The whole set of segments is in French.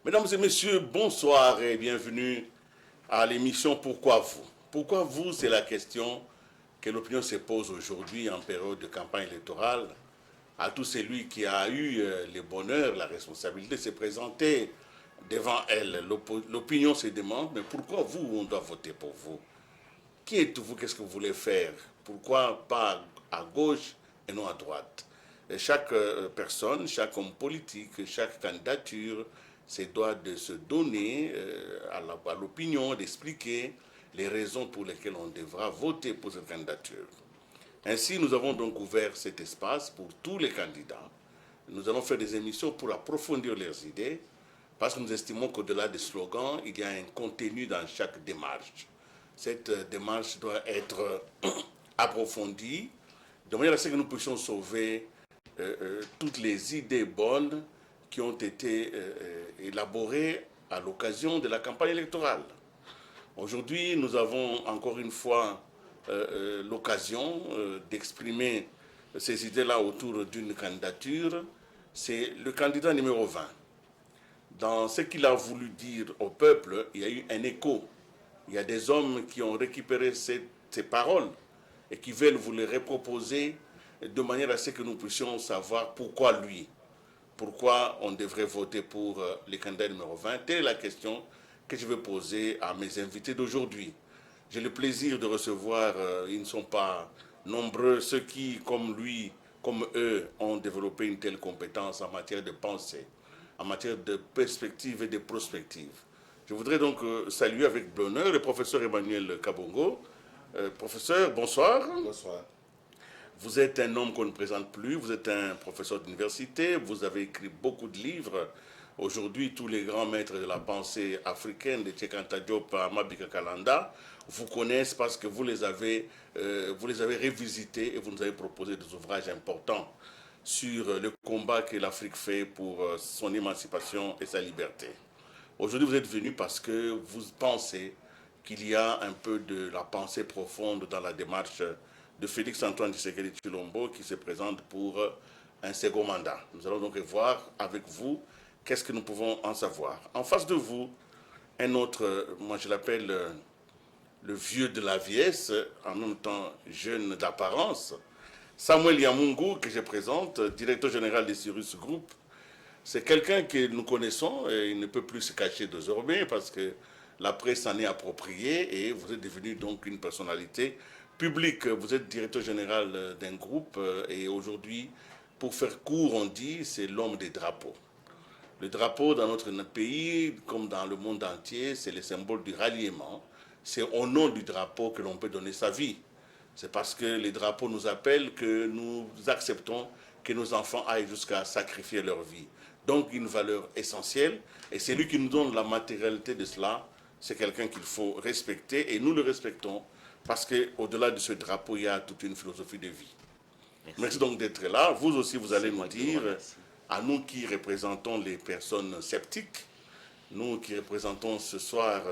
Mesdames et messieurs, bonsoir et bienvenue à l'émission Pourquoi vous? Pourquoi vous, c'est la question que l'opinion se pose aujourd'hui en période de campagne électorale à tout celui qui a eu le bonheur, la responsabilité de se présenter devant elle. L'opinion se demande, mais pourquoi vous, on doit voter pour vous? Qui êtes-vous? Qu'est-ce que vous voulez faire? Pourquoi pas à gauche et non à droite? Et chaque personne, chaque homme politique, chaque candidature se doit de se donner à l'opinion, d'expliquer les raisons pour lesquelles on devra voter pour cette candidature. Ainsi, nous avons donc ouvert cet espace pour tous les candidats. Nous allons faire des émissions pour approfondir leurs idées, parce que nous estimons qu'au-delà des slogans, il y a un contenu dans chaque démarche. Cette démarche doit être approfondie, de manière à ce que nous puissions sauver toutes les idées bonnes qui ont été élaborées à l'occasion de la campagne électorale. Aujourd'hui, nous avons encore une fois l'occasion d'exprimer ces idées-là autour d'une candidature. C'est le candidat numéro 20. Dans ce qu'il a voulu dire au peuple, il y a eu un écho. Il y a des hommes qui ont récupéré ces paroles et qui veulent vous les reproposer de manière à ce que nous puissions savoir pourquoi lui, pourquoi on devrait voter pour le candidat numéro 20. Telle est la question que je vais poser à mes invités d'aujourd'hui. J'ai le plaisir de recevoir, ils ne sont pas nombreux, ceux qui, comme lui, comme eux, ont développé une telle compétence en matière de pensée, en matière de perspective et de prospective. Je voudrais donc saluer avec bonheur le professeur Emmanuel Kabongo. Professeur, bonsoir. Bonsoir. Vous êtes un homme qu'on ne présente plus, vous êtes un professeur d'université, vous avez écrit beaucoup de livres. Aujourd'hui, tous les grands maîtres de la pensée africaine, de Cheikh Anta Diop à Mabika Kalanda, vous connaissent parce que vous les avez révisités et vous nous avez proposé des ouvrages importants sur le combat que l'Afrique fait pour son émancipation et sa liberté. Aujourd'hui, vous êtes venu parce que vous pensez qu'il y a un peu de la pensée profonde dans la démarche de Félix-Antoine Tshisekedi Tshilombo qui se présente pour un second mandat. Nous allons donc voir avec vous qu'est-ce que nous pouvons en savoir. En face de vous, un autre, moi je l'appelle le vieux de la vieillesse, en même temps jeune d'apparence, Samuel Yamungu, que je présente, directeur général des Cyrus Group. C'est quelqu'un que nous connaissons et il ne peut plus se cacher désormais parce que la presse s'en est appropriée et vous êtes devenu donc une personnalité publique. Vous êtes directeur général d'un groupe et aujourd'hui, pour faire court, on dit c'est l'homme des drapeaux. Le drapeau dans notre pays, comme dans le monde entier, c'est le symbole du ralliement. C'est au nom du drapeau que l'on peut donner sa vie. C'est parce que les drapeaux nous appellent que nous acceptons que nos enfants aillent jusqu'à sacrifier leur vie. Donc une valeur essentielle, et c'est lui qui nous donne la matérialité de cela, c'est quelqu'un qu'il faut respecter, et nous le respectons, parce qu'au-delà de ce drapeau, il y a toute une philosophie de vie. Merci donc d'être là. Vous aussi, vous allez nous dire, à nous qui représentons les personnes sceptiques, nous qui représentons ce soir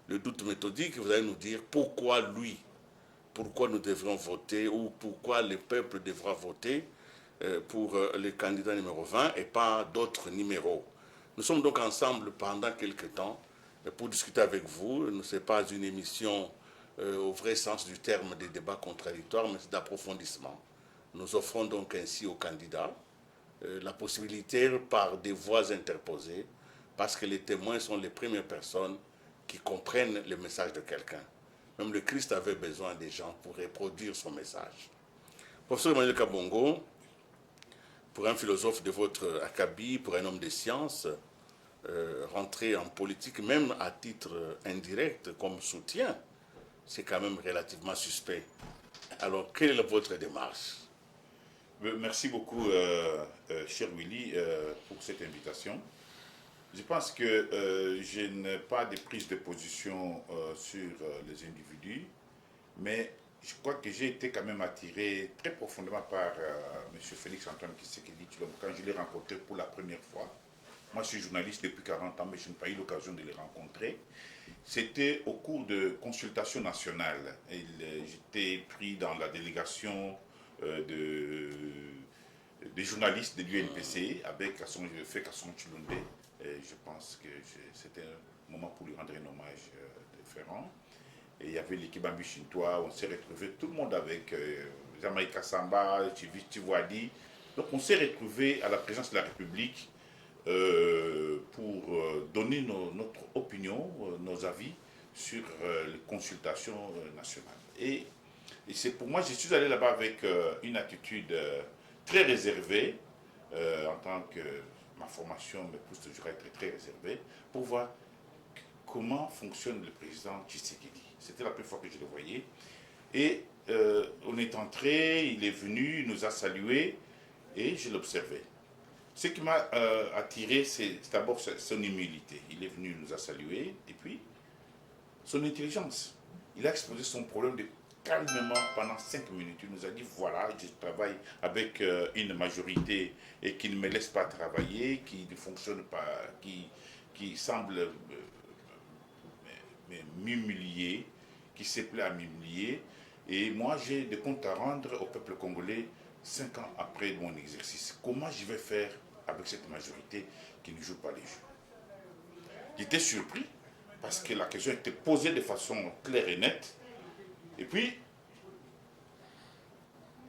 le doute méthodique, vous allez nous dire pourquoi lui, pourquoi nous devrions voter ou pourquoi le peuple devra voter pour le candidat numéro 20 et pas d'autres numéros. Nous sommes donc ensemble pendant quelques temps pour discuter avec vous. Ce n'est pas une émission au vrai sens du terme des débats contradictoires, mais c'est d'approfondissement. Nous offrons donc ainsi aux candidats la possibilité par des voix interposées, parce que les témoins sont les premières personnes qui comprennent le message de quelqu'un. Même le Christ avait besoin des gens pour reproduire son message. Professeur Emmanuel Kabongo, pour un philosophe de votre acabit, pour un homme de sciences, rentrer en politique, même à titre indirect, comme soutien, c'est quand même relativement suspect. Alors, quelle est votre démarche? Merci beaucoup, cher Willy, pour cette invitation. Je pense que je n'ai pas de prise de position sur les individus, mais je crois que j'ai été quand même attiré très profondément par M. Félix-Antoine Tshisekedi Tshilombo quand je l'ai rencontré pour la première fois. Moi, je suis journaliste depuis 40 ans, mais je n'ai pas eu l'occasion de les rencontrer. C'était au cours de consultations nationales. J'étais pris dans la délégation des journalistes de l'UNPC avec Kasson Tshilombo je pense que c'était un moment pour lui rendre un hommage différent. Et il y avait l'équipe Ambichintois, on s'est retrouvé tout le monde avec Jamaïca Samba, Tivouadi. Donc on s'est retrouvé à la présidence de la République pour donner notre opinion, nos avis sur les consultations nationales. Et c'est pour moi, je suis allé là-bas avec une attitude très réservée, en tant que ma formation me pousse toujours à être très réservé, pour voir comment fonctionne le président Tshisekedi. C'était la première fois que je le voyais. Et on est entré, il est venu, il nous a salués, et je l'observais. Ce qui m'a attiré, c'est d'abord son humilité. Il est venu, il nous a salués, et puis son intelligence. Il a exposé son problème calmement pendant 5 minutes. Il nous a dit, voilà, je travaille avec une majorité et qui ne me laisse pas travailler, qui ne fonctionne pas, qui semble m'humilier, qui se plaît à m'humilier. Et moi, j'ai des comptes à rendre au peuple congolais 5 ans après mon exercice. Comment je vais faire avec cette majorité qui ne joue pas les jeux? J'étais surpris parce que la question était posée de façon claire et nette. Et puis,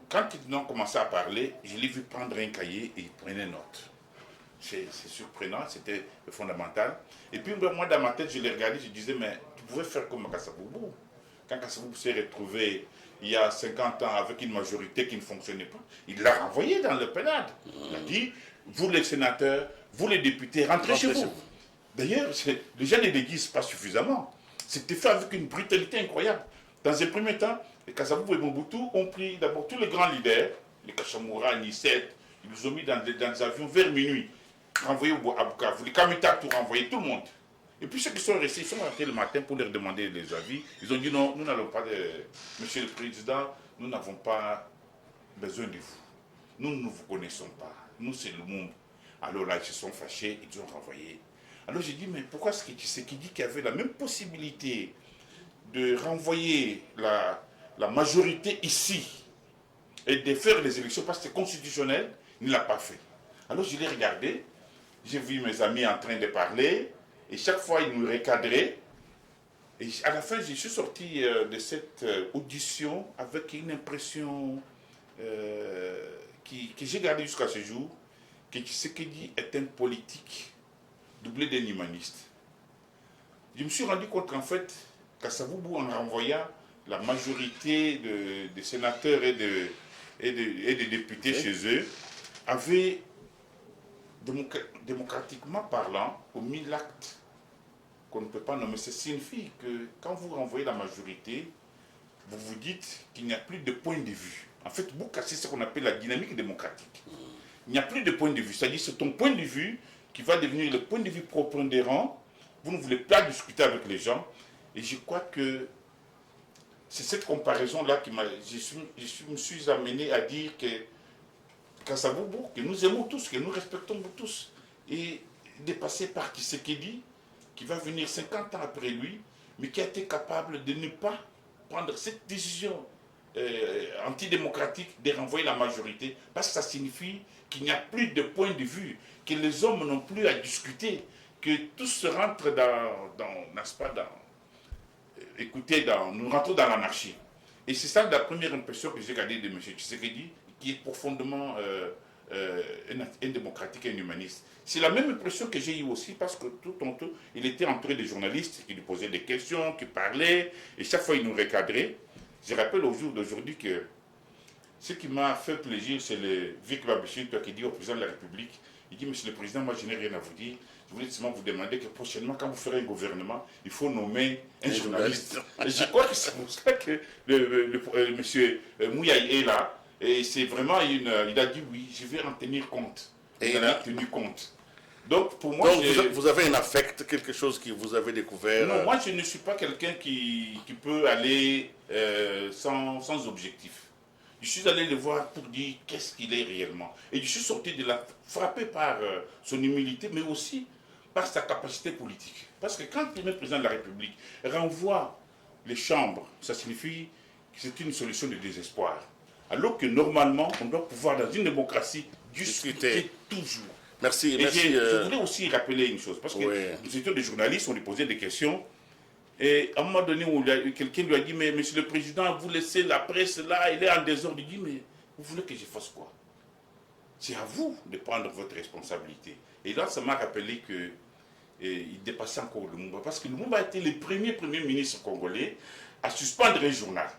quand ils ont commencé à parler, je l'ai vu prendre un cahier et il prenait note. C'est surprenant, c'était fondamental. Et puis moi, dans ma tête, je l'ai regardé, je disais, mais tu pouvais faire comme Kassavubu. Quand Kassavubu s'est retrouvé il y a 50 ans avec une majorité qui ne fonctionnait pas, il l'a renvoyé dans le pénal. Il a dit, vous les sénateurs, vous les députés, rentrez chez vous. D'ailleurs, les gens ne déguisent pas suffisamment. C'était fait avec une brutalité incroyable. Dans un premier temps, les Kassavubu et Mobutu ont pris d'abord tous les grands leaders, les Kachamura, Nisset, ils les ont mis dans des avions vers minuit, renvoyés à Bukavu, les Kamita, tout renvoyé, tout le monde. Et puis ceux qui sont restés, ils sont rentrés le matin pour leur demander des avis. Ils ont dit non, nous n'allons pas, Monsieur le Président, nous n'avons pas besoin de vous. Nous ne vous connaissons pas. Nous, c'est le monde. Alors là, ils se sont fâchés, ils ont renvoyé. Alors j'ai dit, mais pourquoi est-ce que Tshisekedi qui avait la même possibilité de renvoyer la majorité ici et de faire les élections parce que c'est constitutionnel, il ne l'a pas fait. Alors je l'ai regardé, j'ai vu mes amis en train de parler, et chaque fois ils nous recadraient. Et à la fin, je suis sorti de cette audition avec une impression que j'ai gardée jusqu'à ce jour, que Tshisekedi est un politique doublé d'un humaniste. Je me suis rendu compte qu'en fait, Kassavubu, en renvoyant la majorité de sénateurs et de députés chez eux, avait, démocratiquement parlant, commis l'acte qu'on ne peut pas nommer. Ça signifie que quand vous renvoyez la majorité, vous vous dites qu'il n'y a plus de point de vue. En fait, vous cassez ce qu'on appelle la dynamique démocratique. Il n'y a plus de point de vue. C'est-à-dire que c'est ton point de vue qui va devenir le point de vue prépondérant. Vous ne voulez pas discuter avec les gens. Et je crois que c'est cette comparaison-là qui m'a... Je me suis amené à dire que Kassavubu, que nous aimons tous, que nous respectons tous, est dépassé par Tshisekedi, qui va venir 50 ans après lui, mais qui a été capable de ne pas prendre cette décision antidémocratique de renvoyer la majorité, parce que ça signifie qu'il n'y a plus de point de vue, que les hommes n'ont plus à discuter, que tout se rentre n'est-ce pas, écoutez, nous rentrons dans l'anarchie. Et c'est ça la première impression que j'ai gardée de M. Tshisekedi, qui est profondément indémocratique et humaniste. C'est la même impression que j'ai eue aussi parce que tout tantôt, il était entouré de journalistes qui lui posaient des questions, qui parlaient, et chaque fois il nous recadrait. Je rappelle au jour d'aujourd'hui que ce qui m'a fait plaisir, c'est le Vic Babichintois qui dit au président de la République, il dit, Monsieur le Président, moi je n'ai rien à vous dire, je voulais seulement vous demander que prochainement, quand vous ferez un gouvernement, il faut nommer un journaliste. Et je crois que c'est pour ça que monsieur Mouyaï est là. Et c'est vraiment il a dit oui, je vais en tenir compte. Et il en a tenu compte. Donc pour moi... Donc vous avez un affect, quelque chose que vous avez découvert. Non, moi je ne suis pas quelqu'un qui peut aller sans objectif. Je suis allé le voir pour dire qu'est-ce qu'il est réellement. Et je suis sorti de là frappé par son humilité, mais aussi par sa capacité politique. Parce que quand le président de la République renvoie les chambres, ça signifie que c'est une solution de désespoir. Alors que normalement, on doit pouvoir, dans une démocratie, discuter toujours. Merci, Et merci. je voulais aussi rappeler une chose, parce que nous étions des journalistes, on lui posait des questions, et à un moment donné, quelqu'un lui a dit, mais monsieur le président, vous laissez la presse là, elle est en désordre. Il dit, mais vous voulez que je fasse quoi? C'est à vous de prendre votre responsabilité. Et là, ça m'a rappelé que il dépassait encore Lumumba, parce que Lumumba était le premier ministre congolais à suspendre un journal.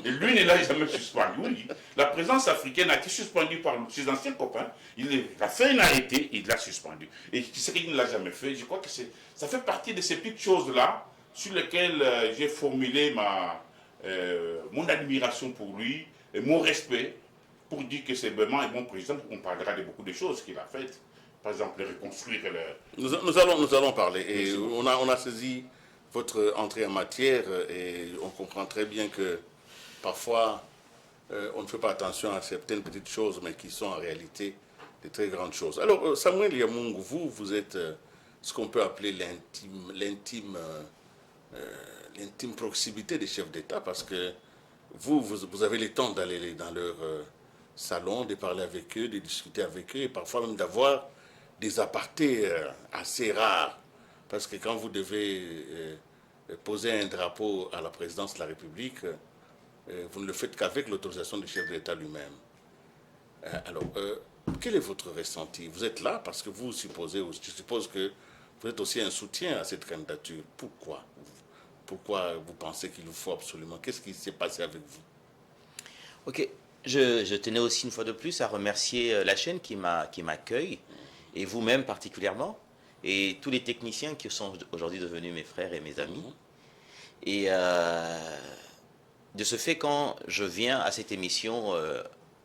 Et lui ne l'a jamais suspendu. Oui. La présence africaine a été suspendue par ses anciens copains. Il a fait un arrêté, il l'a suspendu. Et ce qu'il ne l'a jamais fait, je crois que ça fait partie de ces petites choses-là sur lesquelles j'ai formulé mon admiration pour lui et mon respect pour dire que c'est vraiment un bon président. On parlera de beaucoup de choses qu'il a faites. Par exemple, reconstruire le... Nous allons parler. Et on a saisi votre entrée en matière et on comprend très bien que parfois, on ne fait pas attention à certaines petites choses, mais qui sont en réalité de très grandes choses. Alors, Samuel Yamungu, vous êtes ce qu'on peut appeler l'intime proximité des chefs d'État, parce que vous avez le temps d'aller dans leur salon, de parler avec eux, de discuter avec eux, et parfois même d'avoir des apartés assez rares. Parce que quand vous devez poser un drapeau à la présidence de la République, vous ne le faites qu'avec l'autorisation du chef de l'État lui-même. Alors, quel est votre ressenti? Vous êtes là parce que je suppose que vous êtes aussi un soutien à cette candidature. Pourquoi? Pourquoi vous pensez qu'il vous faut absolument? Qu'est-ce qui s'est passé avec vous? Ok, je tenais aussi une fois de plus à remercier la chaîne qui m'accueille, et vous-même particulièrement, et tous les techniciens qui sont aujourd'hui devenus mes frères et mes amis. Et de ce fait, quand je viens à cette émission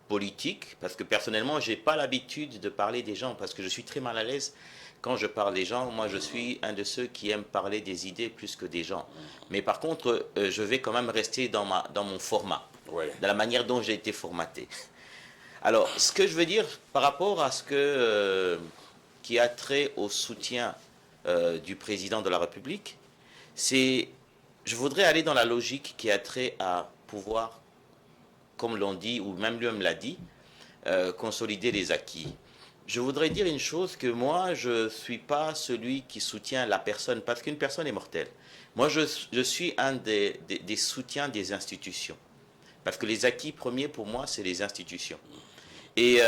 politique, parce que personnellement, je n'ai pas l'habitude de parler des gens, parce que je suis très mal à l'aise quand je parle des gens. Moi, je suis un de ceux qui aiment parler des idées plus que des gens. Mais par contre, je vais quand même rester dans mon format, dans la manière dont j'ai été formaté. Alors, ce que je veux dire par rapport à ce qui a trait au soutien du président de la République, c'est... Je voudrais aller dans la logique qui a trait à pouvoir, comme l'on dit, ou même lui-même l'a dit, consolider les acquis. Je voudrais dire une chose, que moi, je ne suis pas celui qui soutient la personne, parce qu'une personne est mortelle. Moi, je suis un des soutiens des institutions. Parce que les acquis premiers, pour moi, c'est les institutions. Et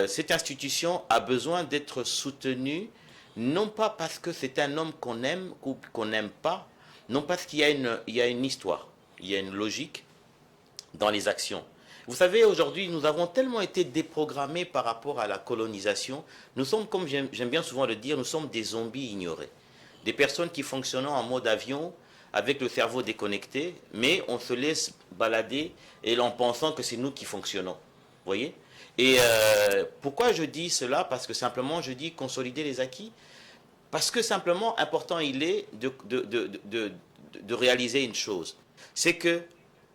cette institution a besoin d'être soutenue, non pas parce que c'est un homme qu'on aime ou qu'on n'aime pas, non parce qu'il y a une histoire, il y a une logique dans les actions. Vous savez, aujourd'hui, nous avons tellement été déprogrammés par rapport à la colonisation. Nous sommes, comme j'aime bien souvent le dire, nous sommes des zombies ignorés. Des personnes qui fonctionnent en mode avion, avec le cerveau déconnecté, mais on se laisse balader et en pensant que c'est nous qui fonctionnons. Vous voyez? Et pourquoi je dis cela? Parce que simplement, je dis consolider les acquis. Parce que simplement, important il est de réaliser une chose. C'est que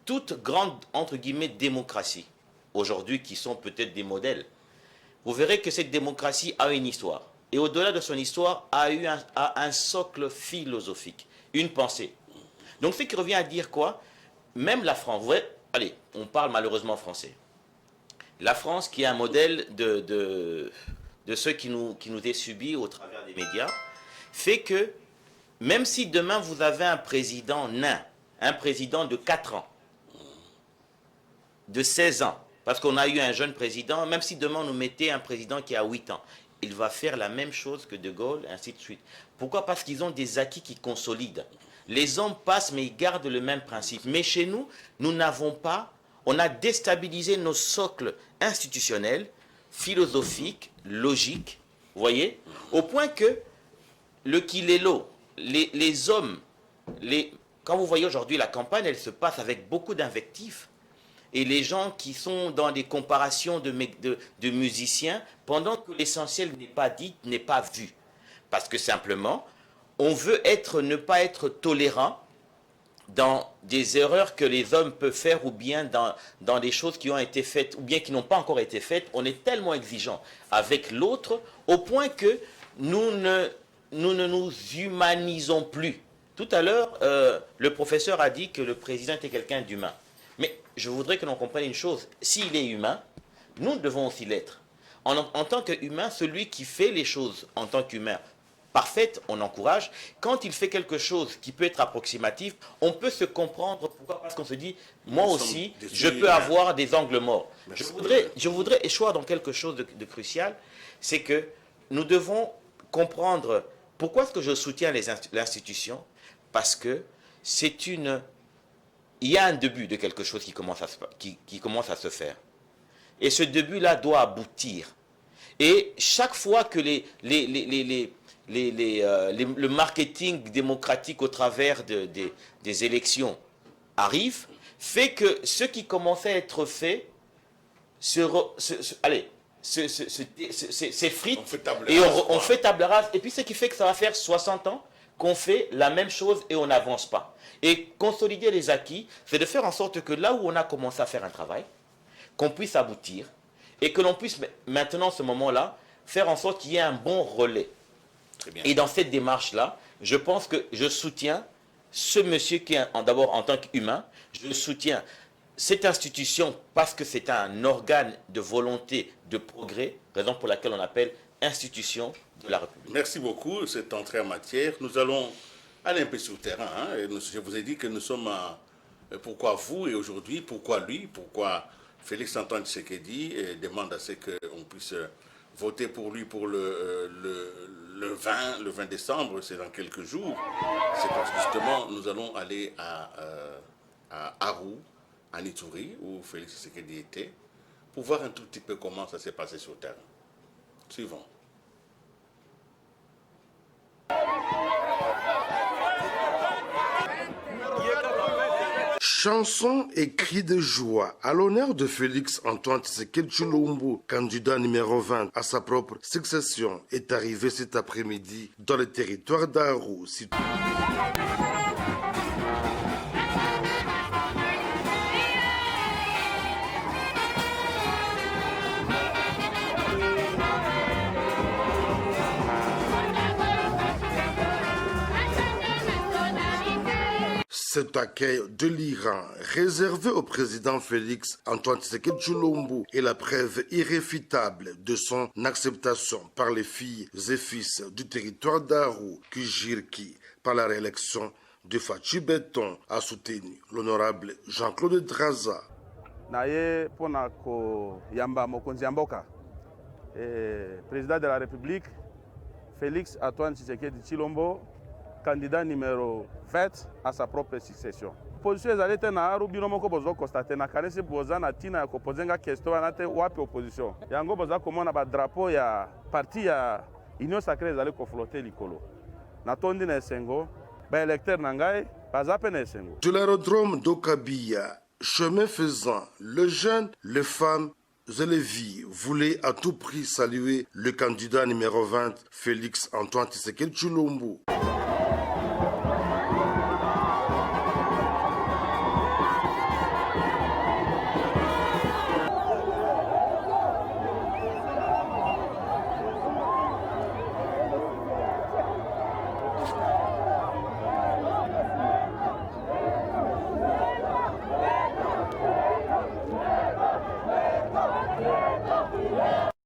toute grande, entre guillemets, démocratie, aujourd'hui qui sont peut-être des modèles, vous verrez que cette démocratie a une histoire. Et au-delà de son histoire, a un socle philosophique, une pensée. Donc ce qui revient à dire quoi? Même la France, vous voyez, allez, on parle malheureusement français. La France qui est un modèle de ceux qui nous est subi au travers des médias, fait que même si demain vous avez un président nain, un président de 4 ans, de 16 ans, parce qu'on a eu un jeune président, même si demain on nous mettait un président qui a 8 ans, il va faire la même chose que De Gaulle, ainsi de suite. Pourquoi? Parce qu'ils ont des acquis qui consolident. Les hommes passent, mais ils gardent le même principe. Mais chez nous, nous n'avons pas, on a déstabilisé nos socles institutionnels, philosophiques, logiques, vous voyez, au point que le Kilelo, les hommes, quand vous voyez aujourd'hui la campagne, elle se passe avec beaucoup d'invectives. Et les gens qui sont dans des comparations de musiciens, pendant que l'essentiel n'est pas dit, n'est pas vu. Parce que simplement, on veut ne pas être tolérant dans des erreurs que les hommes peuvent faire, ou bien dans des choses qui ont été faites, ou bien qui n'ont pas encore été faites. On est tellement exigeant avec l'autre, au point que nous ne nous humanisons plus. Tout à l'heure, le professeur a dit que le président était quelqu'un d'humain. Mais je voudrais que l'on comprenne une chose. S'il est humain, nous devons aussi l'être. En tant qu'humain, celui qui fait les choses en tant qu'humain parfaite, on encourage. Quand il fait quelque chose qui peut être approximatif, on peut se comprendre. Pourquoi? Parce qu'on se dit, moi aussi, je peux avoir des angles morts. Je voudrais échoir dans quelque chose de crucial, c'est que nous devons comprendre pourquoi est-ce que je soutiens l'institution. Parce que il y a un début de quelque chose qui commence à se faire. Et ce début-là doit aboutir. Et chaque fois que le marketing démocratique au travers des élections arrive, fait que ce qui commençait à être fait s'effrite et on fait table rase. Et puis ce qui fait que ça va faire 60 ans qu'on fait la même chose et on n'avance pas. Et consolider les acquis, c'est de faire en sorte que là où on a commencé à faire un travail, qu'on puisse aboutir et que l'on puisse maintenant, ce moment-là, faire en sorte qu'il y ait un bon relais. Très bien. Et dans cette démarche-là, je pense que je soutiens ce monsieur qui est d'abord en tant qu'humain, je soutiens cette institution parce que c'est un organe de volonté, de progrès, raison pour laquelle on appelle institution de la République. Merci beaucoup, cette entrée en matière. Nous allons aller un peu sur le terrain. Hein, et je vous ai dit que nous sommes à... Pourquoi vous et aujourd'hui, pourquoi lui, pourquoi Félix Antoine Tshisekedi demande à ce qu'on puisse voter pour lui pour le 20 décembre, c'est dans quelques jours. C'est parce que justement, nous allons aller à Arou, à Ituri, où Félix Tshisekedi était, pour voir un tout petit peu comment ça s'est passé sur le terrain. Suivant. Chansons et cris de joie à l'honneur de Félix Antoine Tshisekedi Tshilombo, candidat numéro 20 à sa propre succession, est arrivé cet après-midi dans le territoire d'Arou. Cet accueil délirant, réservé au président Félix Antoine Tshisekedi Tshilombo, est la preuve irréfutable de son acceptation par les filles et fils du territoire d'Arou, Kijirki, par la réélection de Fachi Beton, a soutenu l'honorable Jean-Claude Draza. Naye pona ko yamba mokonzi mboka, président de la République Félix Antoine Tshisekedi Tshilombo, candidat numéro 20 à sa propre succession. Opposition ezali te na Aru bino moko bozo constate na kanisi boza na tina ya kopozenga question wana te wapi opposition. Yango boza komona ba drapeau ya parti ya Union Sacrée ezali ko flotter likolo. Na tondi na esengo ba électeur na ngai baza pe na esengo. De l'aérodrome d'Okabia, chemin faisant, les jeunes, les femmes et les vies voulaient à tout prix saluer le candidat numéro 20, Félix Antoine Tshisekedi Tshilombo.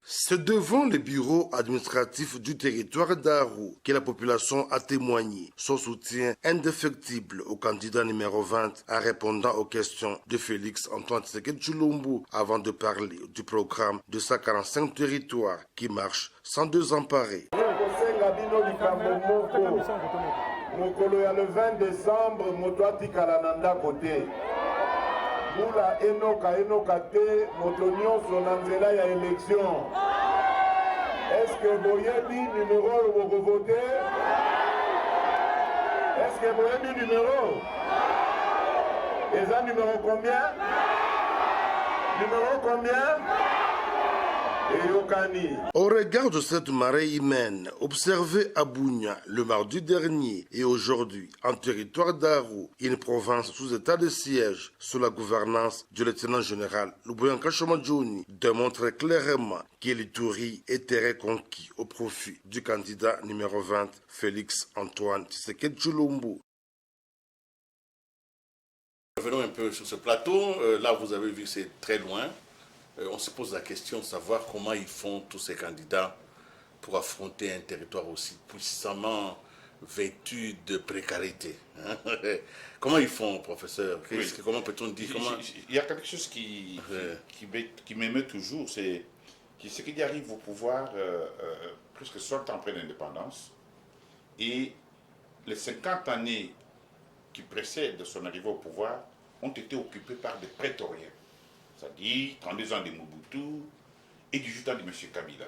C'est devant les bureaux administratifs du territoire d'Arou que la population a témoigné son soutien indéfectible au candidat numéro 20 en répondant aux questions de Félix Antoine Tshisekedi Tshilombo avant de parler du programme de 145 territoires qui marche sans désemparer. Le 20 décembre, Moula enoka te motonio sonanzela ya élection. Est-ce que boyebi numéro vous votez? Est-ce que boyebi numéro? Et ça numéro combien? Numéro combien? Au regard de cette marée humaine observée à Bounia le mardi dernier et aujourd'hui en territoire d'Arou, une province sous état de siège sous la gouvernance du lieutenant général Luboyanka Shomadjouni, démontre clairement que l'Ituri était reconquis au profit du candidat numéro 20, Félix Antoine Tshisekedi Tshilombo. Revenons un peu sur ce plateau. Là, vous avez vu, c'est très loin. on se pose la question de savoir comment ils font tous ces candidats pour affronter un territoire aussi puissamment vêtu de précarité. Hein. Comment ils font, professeur? Comment peut-on dire comment... Il y a quelque chose qui m'émeut toujours, c'est ce qu'il arrive au pouvoir presque 60 ans après l'indépendance, et les 50 années qui précèdent son arrivée au pouvoir ont été occupées par des prétoriens, c'est-à-dire 32 ans de Mobutu et 18 ans de M. Kabila.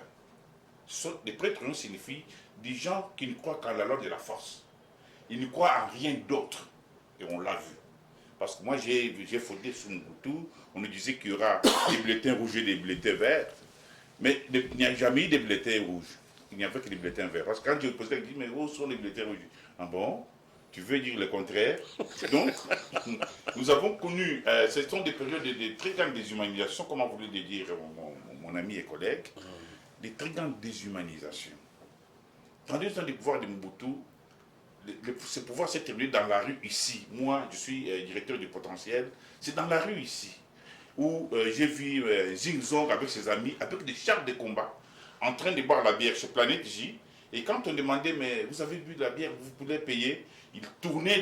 Des prétoriens signifient des gens qui ne croient qu'en la loi de la force. Ils ne croient en rien d'autre. Et on l'a vu. Parce que moi, j'ai fondé sous Mobutu, on nous disait qu'il y aura des bulletins rouges et des bulletins verts. Mais il n'y a jamais eu de bulletins rouges. Il n'y avait que des bulletins verts. Parce que quand je posais, je dis, mais où sont les bulletins rouges? Ah bon? Tu veux dire le contraire? Donc, nous avons connu, ce sont des périodes de très grande déshumanisation, comme voulait le dire mon ami et collègue, des très grandes déshumanisations. 32 ans du pouvoir de Mobutu, ce pouvoir s'est terminé dans la rue ici. Moi, je suis directeur du potentiel. C'est dans la rue ici où j'ai vu Zingzong avec ses amis, avec des chars de combat, en train de boire la bière chez Planète J. Et quand on demandait, mais vous avez bu de la bière, vous pouvez payer, ils tournaient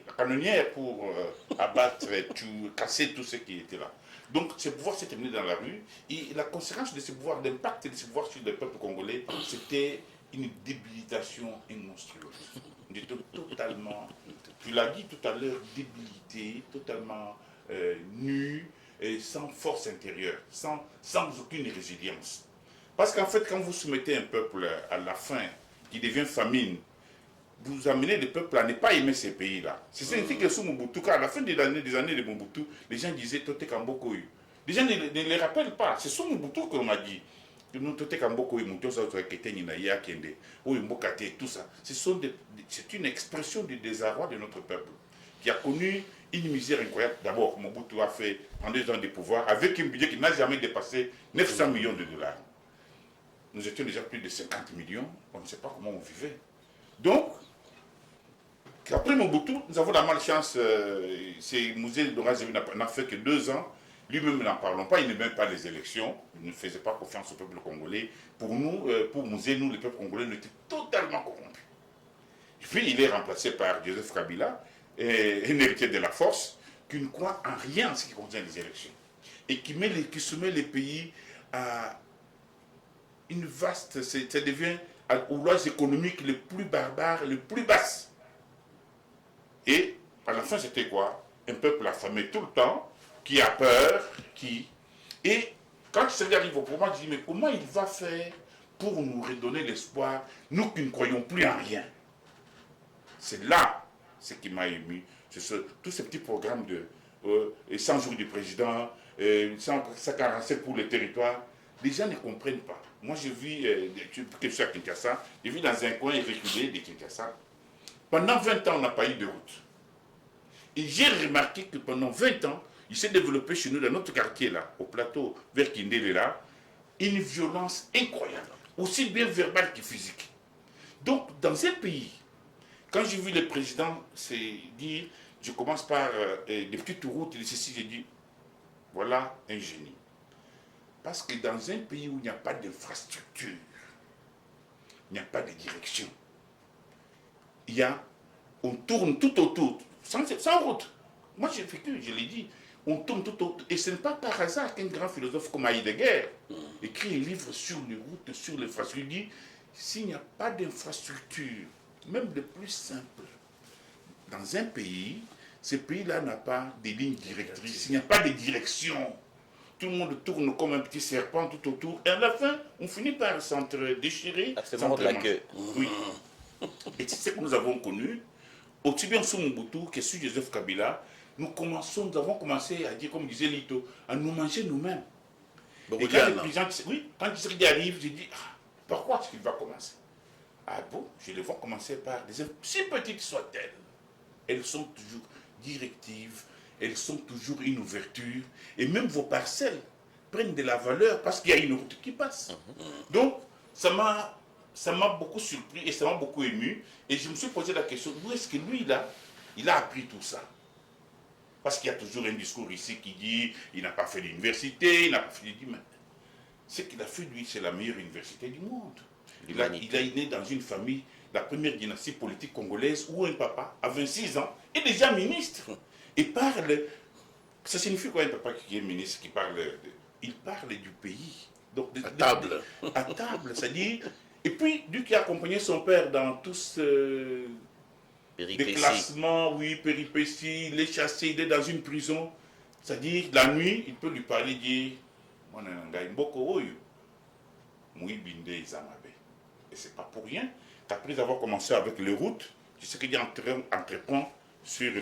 la canonnière pour abattre, casser tout ce qui était là. Donc ce pouvoir s'est terminé dans la rue. Et la conséquence de ce pouvoir, l'impact de ce pouvoir sur le peuple congolais, c'était une débilitation monstrueuse. Totalement, tu l'as dit tout à l'heure, débilité, totalement nue, et sans force intérieure, sans aucune résilience. Parce qu'en fait, quand vous soumettez un peuple à la faim, qui devient famine, vous amenez le peuple à ne pas aimer ces pays-là. C'est signifie que sous Mobutu, car à la fin des années de Mobutu, les gens disaient Tote Kambokoyu. Les gens ne les rappellent pas. C'est sous Mobutu qu'on a dit. C'est une expression du désarroi de notre peuple qui a connu une misère incroyable. D'abord, Mobutu a fait en 2 ans de pouvoir avec un budget qui n'a jamais dépassé 900 millions de dollars. Nous étions déjà plus de 50 millions, on ne sait pas comment on vivait. Donc, après Mobutu, nous avons la malchance, c'est Musée Dorazévi n'a fait que 2 ans. Lui-même, n'en parlons pas, il n'aimait pas les élections, il ne faisait pas confiance au peuple congolais. Pour nous, pour Musée, nous, le peuple congolais, nous étions totalement corrompus. Et puis, il est remplacé par Joseph Kabila, un héritier de la force, qui ne croit en rien en ce qui concerne les élections. Et qui soumet les pays à une vaste, ça devient aux lois économiques les plus barbares, les plus basses. Et à la fin, c'était quoi? Un peuple affamé tout le temps, qui a peur, Et quand il arrive au pouvoir, je dis, mais comment il va faire pour nous redonner l'espoir, nous qui ne croyons plus en rien? C'est là ce qui m'a ému. C'est tous ces petits programmes de 100 jours du président, 147 pour le territoire. Les gens ne comprennent pas. Moi, je vis, que je suis à Kinshasa, je vis dans un coin reculé de Kinshasa. Pendant 20 ans, on n'a pas eu de route. Et j'ai remarqué que pendant 20 ans, il s'est développé chez nous, dans notre quartier, là, au plateau, vers Kindele, là, une violence incroyable, aussi bien verbale que physique. Donc, dans un pays, quand j'ai vu le président dire, je commence par des petites routes, et ceci, j'ai dit, voilà un génie. Parce que dans un pays où il n'y a pas d'infrastructure, il n'y a pas de direction, on tourne tout autour, sans route. Moi, j'ai vécu, je l'ai dit, on tourne tout autour. Et ce n'est pas par hasard qu'un grand philosophe comme Heidegger écrit un livre sur les routes, sur l'infrastructure. Il dit, s'il n'y a pas d'infrastructure, même le plus simple, dans un pays, ce pays-là n'a pas de lignes directrices, il n'y a pas de direction. Tout le monde tourne comme un petit serpent tout autour. Et à la fin, on finit par s'entre-déchirer. Oui. Et c'est ce que nous avons connu, aussi bien sous Mobutu que sous Joseph Kabila. Nous avons commencé à dire, comme disait Lito, à nous manger nous-mêmes. Et quand les présidents, quand Tshisekedi arrive, j'ai dit, pourquoi est-ce qu'il va commencer? Ah bon, je les vois commencer par des si petites soient-elles. Elles sont toujours directives, elles sont toujours une ouverture, et même vos parcelles prennent de la valeur parce qu'il y a une route qui passe. Donc, ça m'a beaucoup surpris et ça m'a beaucoup ému. Et je me suis posé la question, où est-ce que lui, là, il a appris tout ça? Parce qu'il y a toujours un discours ici qui dit il n'a pas fait l'université, il n'a pas fait... Mais ce qu'il a fait, lui, c'est la meilleure université du monde. Il est né dans une famille, la première dynastie politique congolaise, où un papa, à 26 ans, est déjà ministre. Et parle... Ça signifie quoi un papa qui est ministre, qui parle... Il parle du pays. Donc, à table. À table, c'est-à-dire... Et puis, lui qui a accompagné son père dans tous ce déclassement, oui, péripéties, il est chassé, il est dans une prison. C'est-à-dire, la nuit, il peut lui parler, dire, et c'est pas pour rien qu'après avoir commencé avec les routes, tu sais qu'il entreprend sur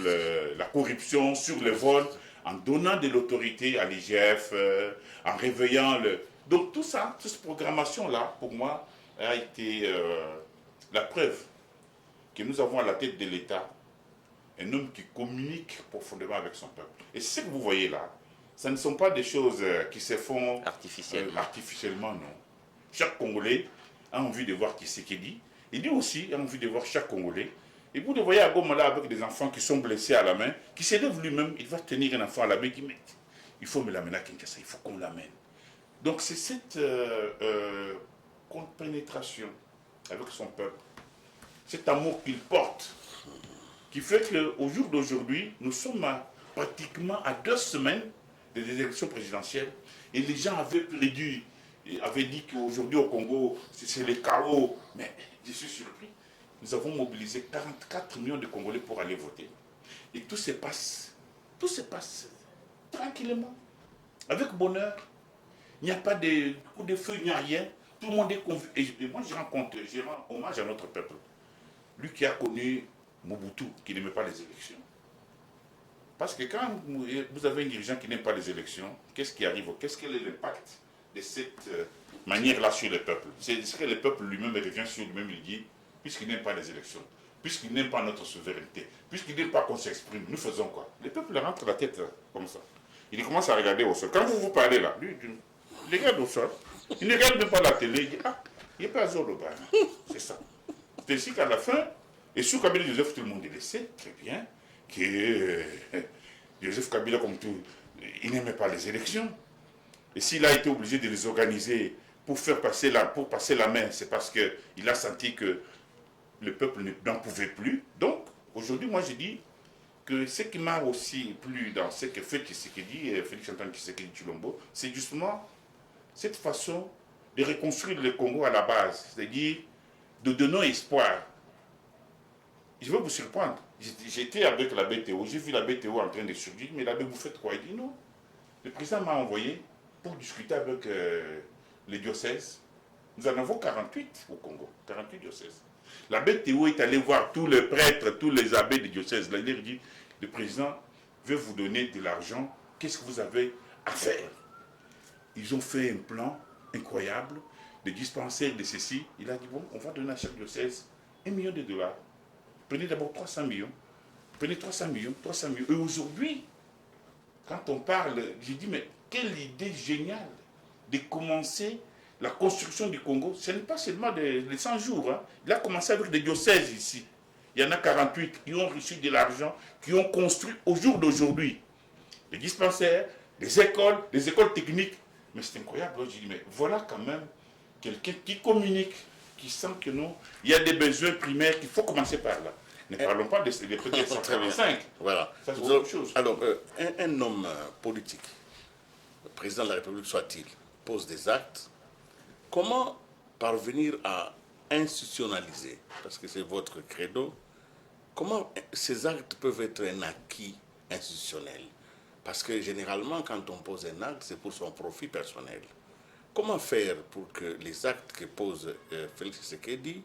la corruption, sur le vol, en donnant de l'autorité à l'IGF, en réveillant le... Donc tout ça, toute cette programmation-là, pour moi, a été la preuve que nous avons à la tête de l'État un homme qui communique profondément avec son peuple. Et ce que vous voyez là, ce ne sont pas des choses qui se font artificiellement, non. Chaque Congolais a envie de voir Tshisekedi. Il dit aussi a envie de voir chaque Congolais. Et vous le voyez à Goma là avec des enfants qui sont blessés à la main, qui s'élève lui-même, il va tenir un enfant à la main, il dit mais il faut me l'amener à Kinshasa, il faut qu'on l'amène. Donc c'est cette pénétration avec son peuple, cet amour qu'il porte, qui fait qu'au jour d'aujourd'hui, nous sommes pratiquement à 2 semaines des élections présidentielles, et les gens avaient prédit, avaient dit qu'aujourd'hui au Congo, c'est le chaos. Mais je suis surpris. Nous avons mobilisé 44 millions de Congolais pour aller voter. Et tout se passe tranquillement, avec bonheur. Il n'y a pas de coup de feu, il n'y a rien. Tout le monde est convaincu. Et moi, je rends hommage à notre peuple. Lui qui a connu Mobutu, qui n'aimait pas les élections. Parce que quand vous avez un dirigeant qui n'aime pas les élections, qu'est-ce qui arrive? Qu'est-ce que est l'impact de cette manière-là sur le peuple? C'est ce que le peuple lui-même revient sur lui-même, il dit, puisqu'il n'aime pas les élections, puisqu'il n'aime pas notre souveraineté, puisqu'il n'aime pas qu'on s'exprime, nous faisons quoi? Le peuple rentre la tête comme ça. Il commence à regarder au sol. Quand vous parlez là, lui, il regarde au sol, il ne regarde même pas la télé, il dit, ah, il n'y a pas Zoloba. C'est ça. C'est ainsi qu'à la fin, et sous Kabila Joseph, tout le monde le sait très bien, que Joseph Kabila, comme tout, il n'aimait pas les élections. Et s'il a été obligé de les organiser pour passer la main, c'est parce qu'il a senti que le peuple n'en pouvait plus. Donc, aujourd'hui, moi, je dis que ce qui m'a aussi plu dans ce que fait Tshisekedi, Félix-Antoine Tshisekedi Tshilombo, c'est justement cette façon de reconstruire le Congo à la base, c'est-à-dire de donner espoir. Je vais vous surprendre. J'étais avec la BTO, j'ai vu la BTO en train de surgir, mais la BTO, vous faites quoi? Il dit non. Le président m'a envoyé pour discuter avec les diocèses. Nous en avons 48 au Congo, 48 diocèses. La BTO est allée voir tous les prêtres, tous les abbés des diocèses. Là, il leur dit, le président veut vous donner de l'argent, qu'est-ce que vous avez à faire? Ils ont fait un plan incroyable de dispensaires de ceci. Il a dit, bon, on va donner à chaque diocèse $1 million. Prenez d'abord 300 millions. Prenez 300 millions, 300 millions. Et aujourd'hui, quand on parle, j'ai dit, mais quelle idée géniale de commencer la construction du Congo. Ce n'est pas seulement les 100 jours. Hein. Il a commencé avec des diocèses ici. Il y en a 48 qui ont reçu de l'argent, qui ont construit au jour d'aujourd'hui des dispensaires, des écoles techniques. Mais c'est incroyable. Je dis, mais voilà quand même quelqu'un qui communique, qui sent que non, il y a des besoins primaires qu'il faut commencer par là. Ne parlons pas des peut-être 135. Voilà. Ça, c'est autre chose. Alors, un homme politique, le président de la République soit-il, pose des actes. Comment parvenir à institutionnaliser, parce que c'est votre credo, comment ces actes peuvent être un acquis institutionnel? Parce que généralement, quand on pose un acte, c'est pour son profit personnel. Comment faire pour que les actes que pose Félix Tshisekedi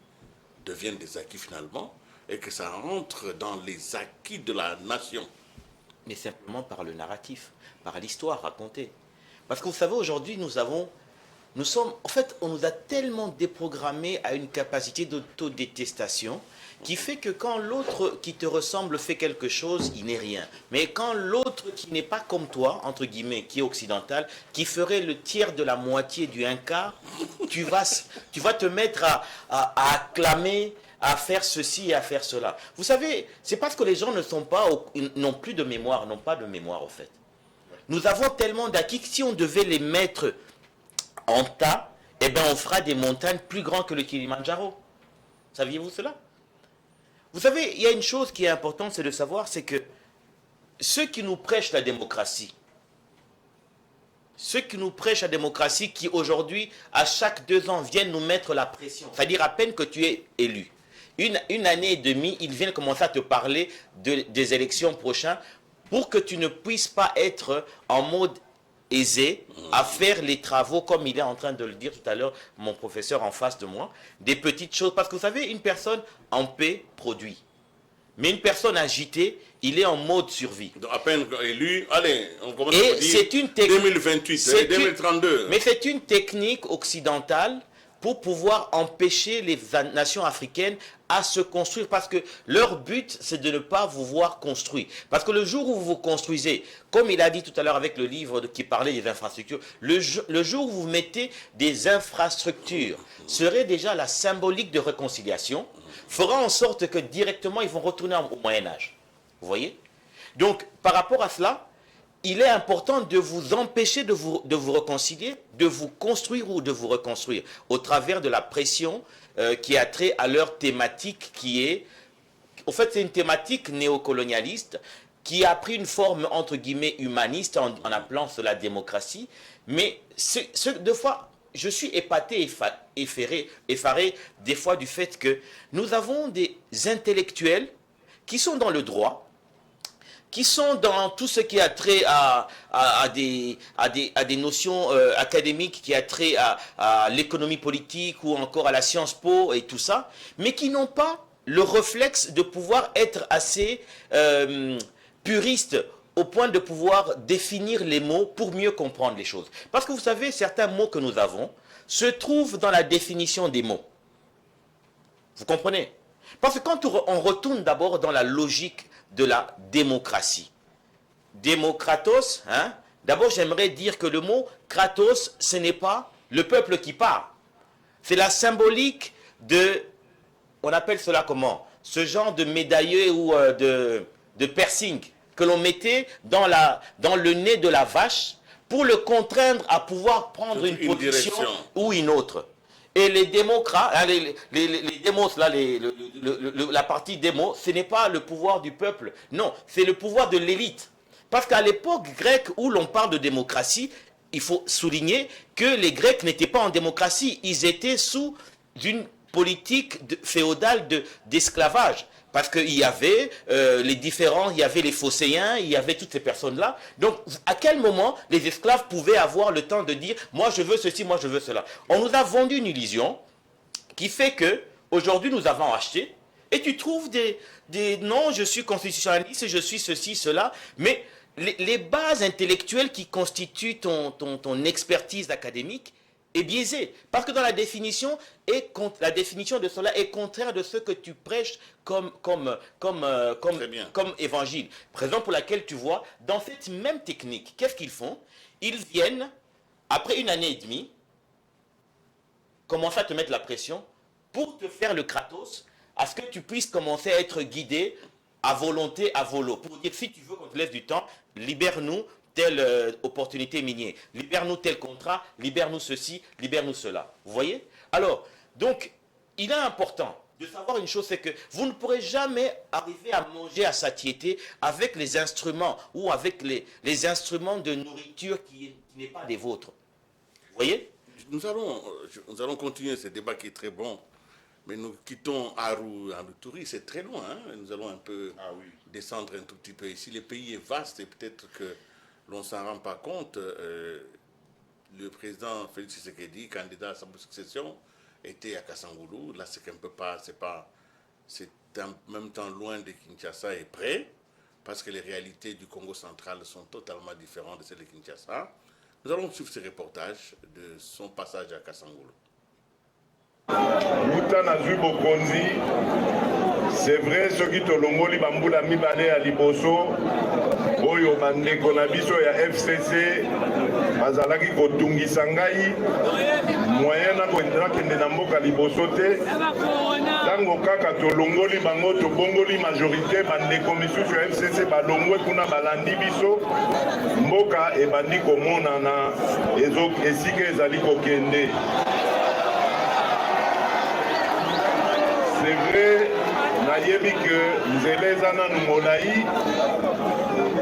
deviennent des acquis finalement et que ça rentre dans les acquis de la nation? Mais simplement par le narratif, par l'histoire racontée. Parce que vous savez, aujourd'hui, en fait, on nous a tellement déprogrammés à une capacité d'autodétestation qui fait que quand l'autre qui te ressemble fait quelque chose, il n'est rien. Mais quand l'autre qui n'est pas comme toi, entre guillemets, qui est occidental, qui ferait le tiers de la moitié du un quart, tu vas te mettre à acclamer, à faire ceci et à faire cela. Vous savez, c'est parce que les gens n'ont plus de mémoire, n'ont pas de mémoire au fait. Nous avons tellement d'acquis que si on devait les mettre en tas, eh bien on fera des montagnes plus grandes que le Kilimandjaro. Saviez-vous cela? Vous savez, il y a une chose qui est importante, c'est de savoir, c'est que ceux qui nous prêchent la démocratie, qui aujourd'hui, à chaque 2 ans, viennent nous mettre la pression, c'est-à-dire à peine que tu es élu, une année et demie, ils viennent commencer à te parler des élections prochaines pour que tu ne puisses pas être en mode aisé à faire les travaux, comme il est en train de le dire tout à l'heure, mon professeur en face de moi, des petites choses. Parce que vous savez, une personne en paix produit. Mais une personne agitée, il est en mode survie. Donc, à peine élu, allez, on commence à Et dire c'est une technique, 2028, 2032. Mais c'est une technique occidentale pour pouvoir empêcher les nations africaines à se construire, parce que leur but, c'est de ne pas vous voir construire. Parce que le jour où vous vous construisez, comme il a dit tout à l'heure avec le livre qui parlait des infrastructures, le jour où vous mettez des infrastructures, serait déjà la symbolique de réconciliation, fera en sorte que directement, ils vont retourner au Moyen-Âge. Vous voyez? Donc, par rapport à cela, il est important de vous empêcher de vous réconcilier, de vous construire ou de vous reconstruire au travers de la pression qui a trait à leur thématique qui est... En fait, c'est une thématique néocolonialiste qui a pris une forme, entre guillemets, humaniste en appelant cela démocratie. Mais deux fois, je suis épaté, effaré des fois du fait que nous avons des intellectuels qui sont dans le droit, qui sont dans tout ce qui a trait à des notions académiques, qui a trait à l'économie politique ou encore à la science po et tout ça, mais qui n'ont pas le réflexe de pouvoir être assez puristes au point de pouvoir définir les mots pour mieux comprendre les choses. Parce que vous savez, certains mots que nous avons se trouvent dans la définition des mots. Vous comprenez? Parce que quand on retourne d'abord dans la logique de la démocratie. Démocratos, hein? D'abord j'aimerais dire que le mot kratos, ce n'est pas le peuple qui parle. C'est la symbolique de, on appelle cela comment? Ce genre de médailleux ou de piercing que l'on mettait dans le nez de la vache pour le contraindre à pouvoir prendre une position ou une autre. Et les démocrates, les démos, là, la partie démo, ce n'est pas le pouvoir du peuple. Non, c'est le pouvoir de l'élite. Parce qu'à l'époque grecque où l'on parle de démocratie, il faut souligner que les Grecs n'étaient pas en démocratie. Ils étaient sous une politique féodale d'esclavage. Parce qu'il y avait les différents, il y avait les phocéens, il y avait toutes ces personnes-là. Donc, à quel moment les esclaves pouvaient avoir le temps de dire « moi je veux ceci, moi je veux cela ». On nous a vendu une illusion qui fait que aujourd'hui nous avons acheté et tu trouves des non, je suis constitutionnaliste, je suis ceci, cela, mais les bases intellectuelles qui constituent ton expertise académique est biaisé. Parce que dans la définition de cela est contraire de ce que tu prêches comme évangile. Raison pour laquelle tu vois, dans cette même technique, qu'est-ce qu'ils font? Ils viennent, après 1 année et demie, commencer à te mettre la pression pour te faire le kratos, à ce que tu puisses commencer à être guidé à volonté, à volo. Pour dire, si tu veux qu'on te laisse du temps, libère-nous telle opportunité minière, libère-nous tel contrat, libère-nous ceci, libère-nous cela. Vous voyez? Alors, donc, il est important de savoir une chose, c'est que vous ne pourrez jamais arriver à manger à satiété avec les instruments ou avec les instruments de nourriture qui n'est pas des vôtres. Vous voyez? Nous allons continuer ce débat qui est très bon, mais nous quittons Aru Touri, c'est très loin, hein? Nous allons un peu descendre un tout petit peu ici. Le pays est vaste et peut-être que l'on ne s'en rend pas compte. Le président Félix Tshisekedi, candidat à sa succession, était à Kassangoulou. Là, c'est un peu pas, c'est en même temps loin de Kinshasa et près, parce que les réalités du Congo central sont totalement différentes de celles de Kinshasa. Nous allons suivre ce reportage de son passage à Kassangoulou. Moutana Zubokonzi, c'est vrai, ce qui te l'ongoli bamboula mibale à Liboso, oyo bandeko na biso ya FCC bazalaki kotungisa ngai moyen nakende na mboka liboso te ntango kaka tolongoli bango tobongoli majorité bandeko misusu ya FCC balongwe kuna balandi biso mboka ebandi komonana esika ezali kokende. C'est vrai nayebi ke nzela eza nanu molai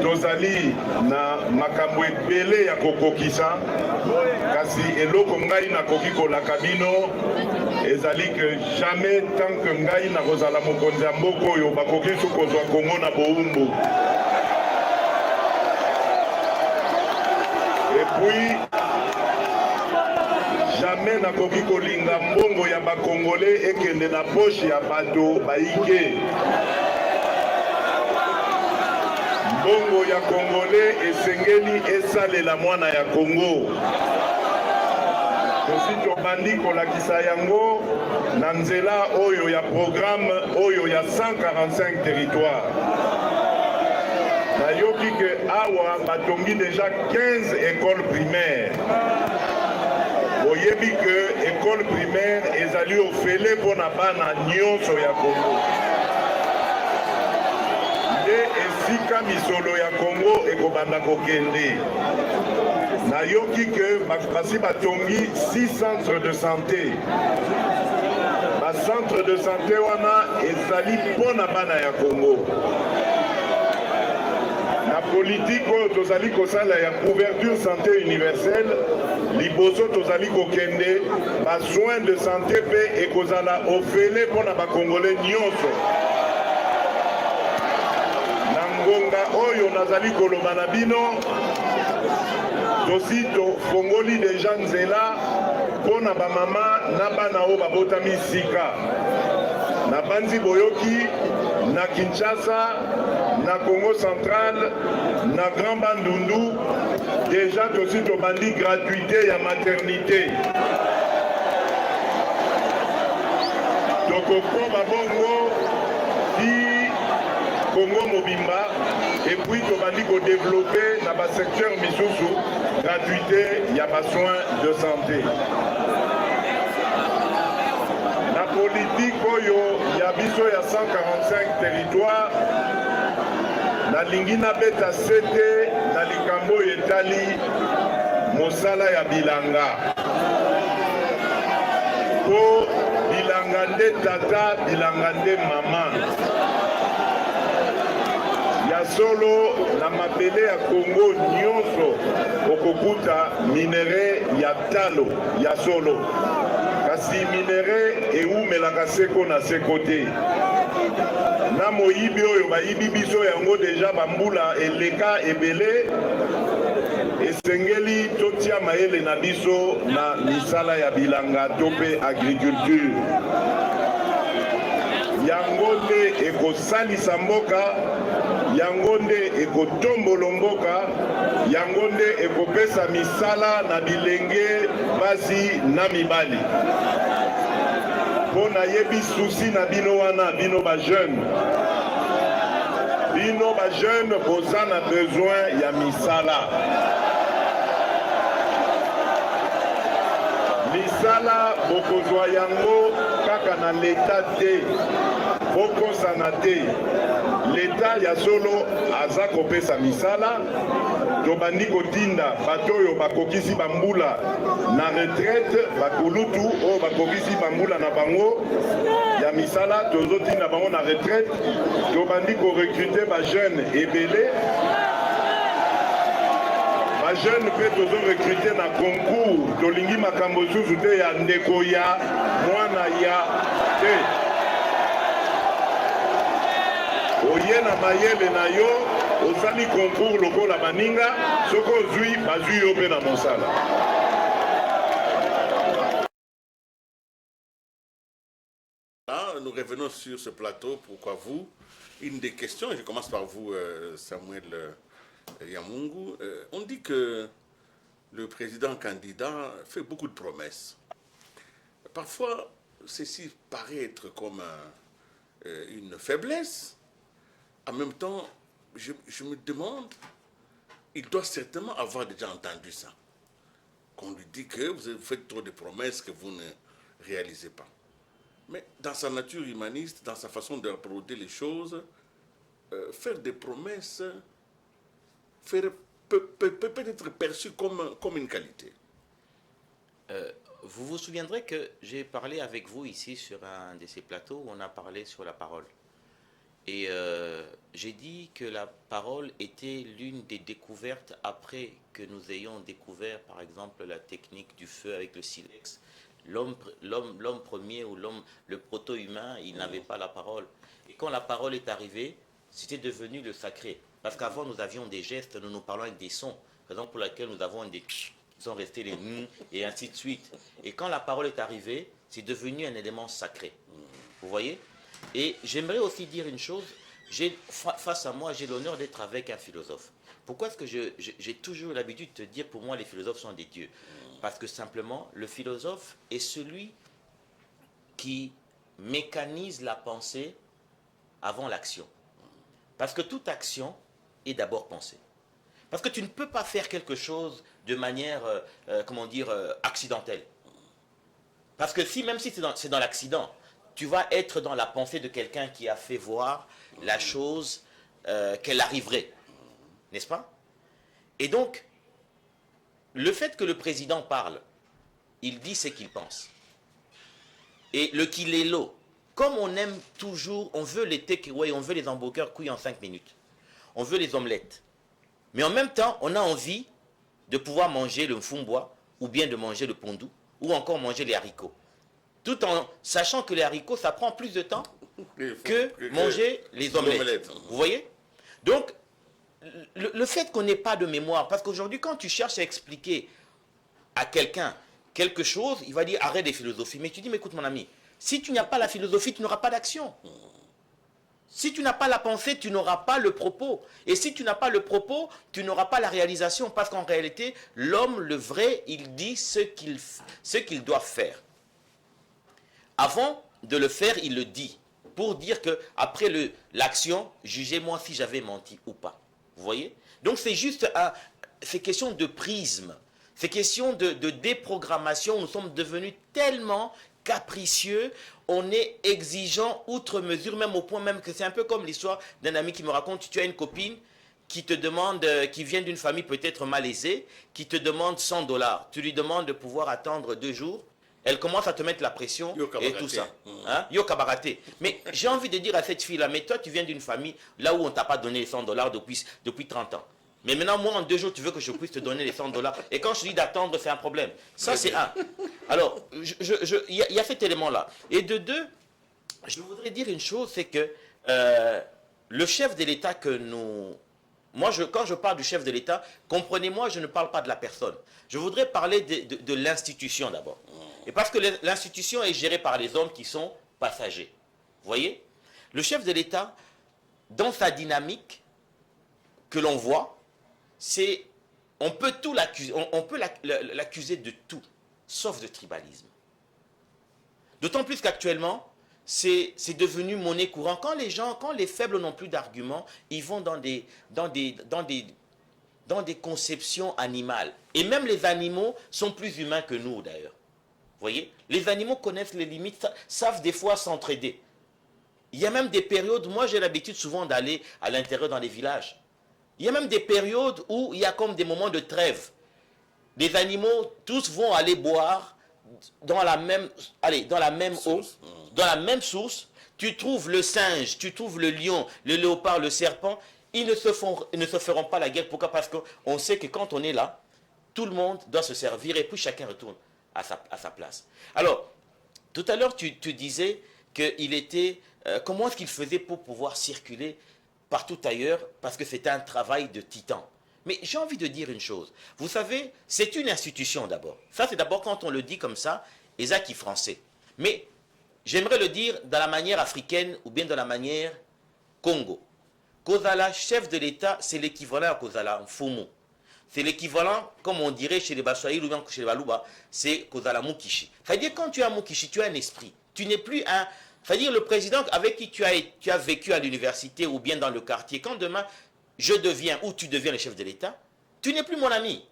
tozali na makambo ebele ya kokokisa kasi eloko ngai nakoki kolaka bino ezali ke jamais tant que ngai nakozala mokonzi ya mboka oyo bakoki su kozwa Kongo na bowumbu. Et puis jamais nakoki kolinga mbongo ya bakongole ekende na poche ya bato baike. Mbongo ya kongole esengeli esalela mwana ya Kongo. Tosi tobandi kolakisa yango na nzela oyo ya programme oyo ya 145 territoires. Nayoki ke awa batongi déjà 15 écoles primaires. Oyebi que école primaire ezali ofele mpona bana nyonso ya Kongo. Nde esika misolo ya Kongo ekobanda kokende. Nayoki ke basi batongi 6 centres de santé. Ba centre de santé wana ezali mpona bana ya Kongo. La politique oyo tozali kosala ya couverture santé universelle liboso tozali kokende ba soins de santé pe ekozala ofele mpona bakongole nyonso. Na ngonga oyo nazali koloba na bino tosi tofongoli deja nzela mpona bamama na bana oyo babotami sika. Na banzi boyoki na Kinshasa, na Congo central, na Grand Bandundu, déjà tosi tobandi gratuité ya maternité. Tokokoma bongo di Congo mobimba et puis tobandi ko développer na ba secteur misusu gratuité ya ba soins de santé. La politique oyo ya biso ya 145 territoires na lingina beta sete na likambo etali mosala ya bilanga po bilanga nde tata bilanga nde mama ya solo na mabele ya Kongo nyonso okokuta minere ya talo ya solo kasi minere eumelaka seko na seko te. Na moyibi oyo bayibi biso yango deja bambula eleka ebele esengeli totia mayele na biso na misala ya bilanga to pe agriculture. Yango nde ekosalisa mboka, yango nde ekotombolo mboka, yango nde ekopesa misala na bilenge basi na mibali. Pona yebi susi na bino wana bino ba jeune. Bino ba jeune boza na besoin ya misala. Misala bokozwa yango kaka na leta te. Bokosana te. Leta ya solo aza kopesa misala. Tobandi kotinda bato oyo bakokisi bambula na retraite bakulutu oyo bakokisi bambula na bango ya misala tozotinda bango na retraite. Tobandi korekrute ba jeune ebele ba jeune pe tozo rekrute na concours tolingi makambo susu te ya ndeko ya mwana ya te oye na mayele na yo osali concours lokola baninga soko ozwi bazwi yo pe na mosala. Là, nous revenons sur ce plateau. Pourquoi vous? Une des questions, je commence par vous, Samuel Yamungu. On dit que le président candidat fait beaucoup de promesses. Parfois, ceci paraît être comme une faiblesse. En même temps, je me demande il doit certainement avoir déjà entendu ça. Qu'on lui dit que vous faites trop de promesses que vous ne réalisez pas. Mais dans sa nature humaniste, dans sa façon d'aborder les choses, faire des promesses peut être perçu comme une qualité. Vous vous souviendrez que j'ai parlé avec vous ici sur un de ces plateaux où on a parlé sur la parole. Et j'ai dit que la parole était l'une des découvertes après que nous ayons découvert, par exemple, la technique du feu avec le silex. L'homme premier ou le proto-humain, il n'avait pas la parole. Et quand la parole est arrivée, c'était devenu le sacré. Parce qu'avant, nous avions des gestes, nous parlons avec des sons. Par exemple, pour lesquels nous avons des qui sont restés les et ainsi de suite. Et quand la parole est arrivée, c'est devenu un élément sacré. Vous voyez? Et j'aimerais aussi dire une chose. Face à moi, j'ai l'honneur d'être avec un philosophe. Pourquoi est-ce que j'ai toujours l'habitude de te dire, pour moi, les philosophes sont des dieux? Parce que simplement, le philosophe est celui qui mécanise la pensée avant l'action. Parce que toute action est d'abord pensée. Parce que tu ne peux pas faire quelque chose de manière, accidentelle. Parce que même si c'est dans l'accident, tu vas être dans la pensée de quelqu'un qui a fait voir la chose qu'elle arriverait. N'est-ce pas? Et donc, le fait que le président parle, il dit ce qu'il pense. Et le qu'il est l'eau, comme on aime toujours, on veut les takeaway, on veut les hamburgers cuits en 5 minutes. On veut les omelettes. Mais en même temps, on a envie de pouvoir manger le mfumbwa, ou bien de manger le pondu, ou encore manger les haricots. Tout en sachant que les haricots, ça prend plus de temps que manger les omelettes. Vous voyez? Donc, le fait qu'on n'ait pas de mémoire, parce qu'aujourd'hui, quand tu cherches à expliquer à quelqu'un quelque chose, il va dire arrête des philosophies. Mais tu dis, mais écoute mon ami, si tu n'as pas la philosophie, tu n'auras pas d'action. Si tu n'as pas la pensée, tu n'auras pas le propos. Et si tu n'as pas le propos, tu n'auras pas la réalisation. Parce qu'en réalité, l'homme, le vrai, il dit ce qu'il doit faire. Avant de le faire, il le dit. Pour dire que après l'action, jugez-moi si j'avais menti ou pas. Vous voyez? Donc c'est juste c'est question de prisme. C'est question de déprogrammation. Nous sommes devenus tellement capricieux, on est exigeant outre mesure, même au point même que c'est un peu comme l'histoire d'un ami qui me raconte, tu as une copine qui te demande, qui vient d'une famille peut-être malaisée, qui te demande $100. Tu lui demandes de pouvoir attendre 2 jours. Elle commence à te mettre la pression et tout ça. Hein? Yo kabaraté. Mais j'ai envie de dire à cette fille-là, mais toi tu viens d'une famille là où on ne t'a pas donné les $100 depuis 30 ans. Mais maintenant, moi, en 2 jours, tu veux que je puisse te donner les $100. Et quand je dis d'attendre, c'est un problème. Ça, c'est un. Alors, il y a cet élément-là. Et de 2, je voudrais dire une chose, c'est que le chef de l'État que nous... Moi, quand je parle du chef de l'État, comprenez-moi, je ne parle pas de la personne. Je voudrais parler de l'institution d'abord. Et parce que l'institution est gérée par les hommes qui sont passagers. Vous voyez? Le chef de l'État, dans sa dynamique que l'on voit, on peut tout l'accuser, on peut l'accuser de tout, sauf de tribalisme. D'autant plus qu'actuellement, c'est devenu monnaie courante. Quand les faibles n'ont plus d'arguments, ils vont dans des conceptions animales. Et même les animaux sont plus humains que nous d'ailleurs. Vous voyez? Les animaux connaissent les limites, savent des fois s'entraider. Il y a même des périodes, moi j'ai l'habitude souvent d'aller à l'intérieur dans les villages. Il y a même des périodes où il y a comme des moments de trêve. Les animaux, tous vont aller boire dans la même eau, dans la même source. Tu trouves le singe, tu trouves le lion, le léopard, le serpent. Ils ne se feront pas la guerre. Pourquoi? Parce qu'on sait que quand on est là, tout le monde doit se servir et puis chacun retourne à sa place. Alors, tout à l'heure, tu disais qu'il était... comment est-ce qu'il faisait pour pouvoir circuler partout ailleurs, parce que c'était un travail de titan. Mais j'ai envie de dire une chose. Vous savez, c'est une institution d'abord. Ça, c'est d'abord quand on le dit comme ça, Ezaki français. Mais j'aimerais le dire dans la manière africaine ou bien dans la manière Congo. Kozala, chef de l'État, c'est l'équivalent à Kozala Mfumu. C'est l'équivalent, comme on dirait chez les Baswahili ou bien chez les Baluba, c'est Kozala Mukishi. C'est-à-dire, quand tu as Mukishi, tu as un esprit. Tu n'es plus un... C'est-à-dire le président avec qui tu as vécu à l'université ou bien dans le quartier, quand demain je deviens ou tu deviens le chef de l'État, tu n'es plus mon ami.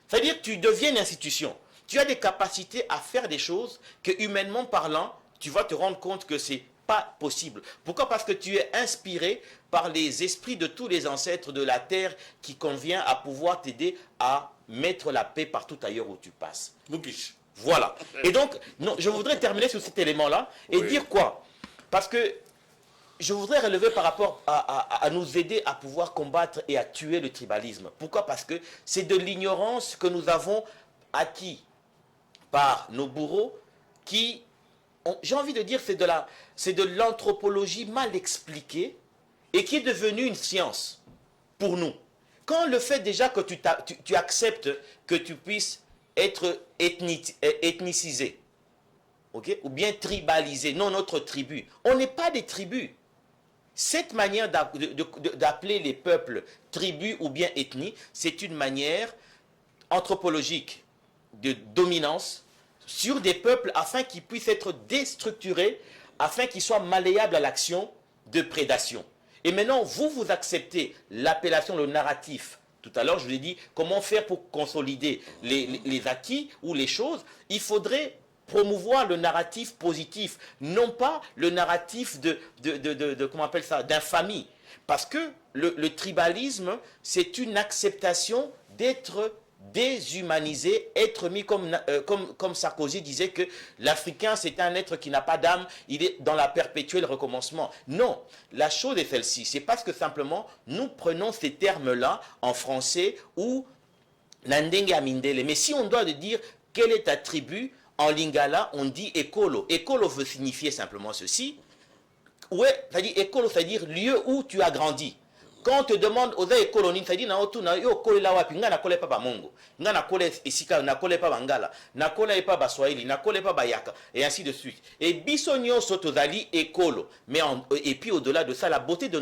C'est-à-dire que tu deviens une institution. Tu as des capacités à faire des choses que, humainement parlant, tu vas te rendre compte que c'est pas possible. Pourquoi? Parce que tu es inspiré par les esprits de tous les ancêtres de la terre qui convient à pouvoir t'aider à mettre la paix partout ailleurs où tu passes. Mukish. Voilà. Et donc, non, je voudrais terminer sur cet élément-là et dire quoi? Parce que je voudrais relever par rapport à nous aider à pouvoir combattre et à tuer le tribalisme. Pourquoi? Parce que c'est de l'ignorance que nous avons acquis par nos bourreaux qui, j'ai envie de dire, c'est de l'anthropologie mal expliquée et qui est devenue une science pour nous. Quand le fait déjà que tu acceptes que tu puisses être ethnicisé, okay? Ou bien tribalisé, non notre tribu. On n'est pas des tribus. Cette manière d'appeler les peuples tribus ou bien ethnies, c'est une manière anthropologique de dominance sur des peuples afin qu'ils puissent être déstructurés, afin qu'ils soient malléables à l'action de prédation. Et maintenant, vous acceptez l'appellation, le narratif. Tout à l'heure, je vous ai dit comment faire pour consolider les acquis ou les choses. Il faudrait promouvoir le narratif positif, non pas le narratif comment on appelle ça, d'infamie. Parce que le tribalisme, c'est une acceptation d'être déshumanisé, être mis comme Sarkozy disait que l'Africain c'est un être qui n'a pas d'âme, il est dans la perpétuel recommencement. Non, la chose est celle-ci, c'est parce que simplement nous prenons ces termes-là en français ou Nandenge Amindele. Mais si on doit dire quelle est ta tribu, en lingala on dit Ekolo. Ekolo veut signifier simplement ceci. Ouais, c'est-à-dire Ekolo, c'est-à-dire lieu où tu as grandi. Quand on te demande aux écolonies, c'est-à-dire yo kole la wapi, nga na kole pa ba mongo, nga na kole esika, na kole pa bangala, na kole pa ba swahili, na kole pa bayaka, et ainsi de suite. Et bisonio sotozali ekolo. Mais et puis au-delà de ça, la beauté de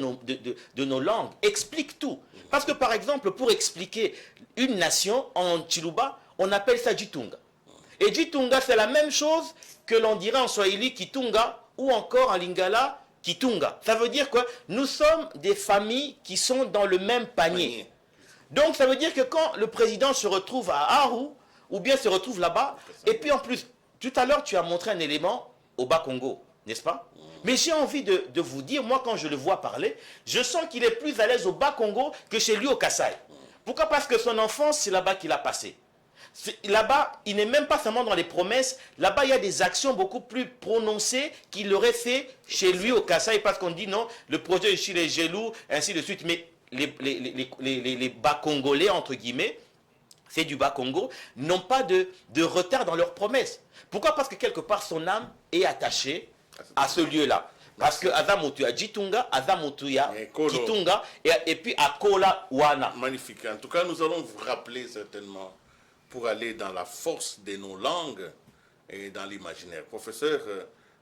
nos langues explique tout. Parce que par exemple, pour expliquer une nation en Chiluba, on appelle ça Jitunga. Et Jitunga, c'est la même chose que l'on dirait en swahili Kitunga ou encore en lingala Kitunga. Ça veut dire que nous sommes des familles qui sont dans le même panier. Donc ça veut dire que quand le président se retrouve à Aru, ou bien se retrouve là-bas, et puis en plus, tout à l'heure tu as montré un élément au Bas-Congo, n'est-ce pas? Mais j'ai envie de vous dire, moi quand je le vois parler, je sens qu'il est plus à l'aise au Bas-Congo que chez lui au Kasaï. Pourquoi? Parce que son enfance, c'est là-bas qu'il a passé. Là-bas, il n'est même pas seulement dans les promesses. Là-bas, il y a des actions beaucoup plus prononcées qu'il aurait fait chez lui au Kasaï, parce qu'on dit non, le projet est chez les Gelou, ainsi de suite. Mais les Bas-Congolais, entre guillemets, c'est du Bas-Congo, n'ont pas de retard dans leurs promesses. Pourquoi? Parce que quelque part, son âme est attachée à ce lieu-là. Parce que Azamotuya Jitunga, Azamotuya Kitunga, et puis Akola Wana. Magnifique. En tout cas, nous allons vous rappeler certainement pour aller dans la force de nos langues et dans l'imaginaire. Professeur,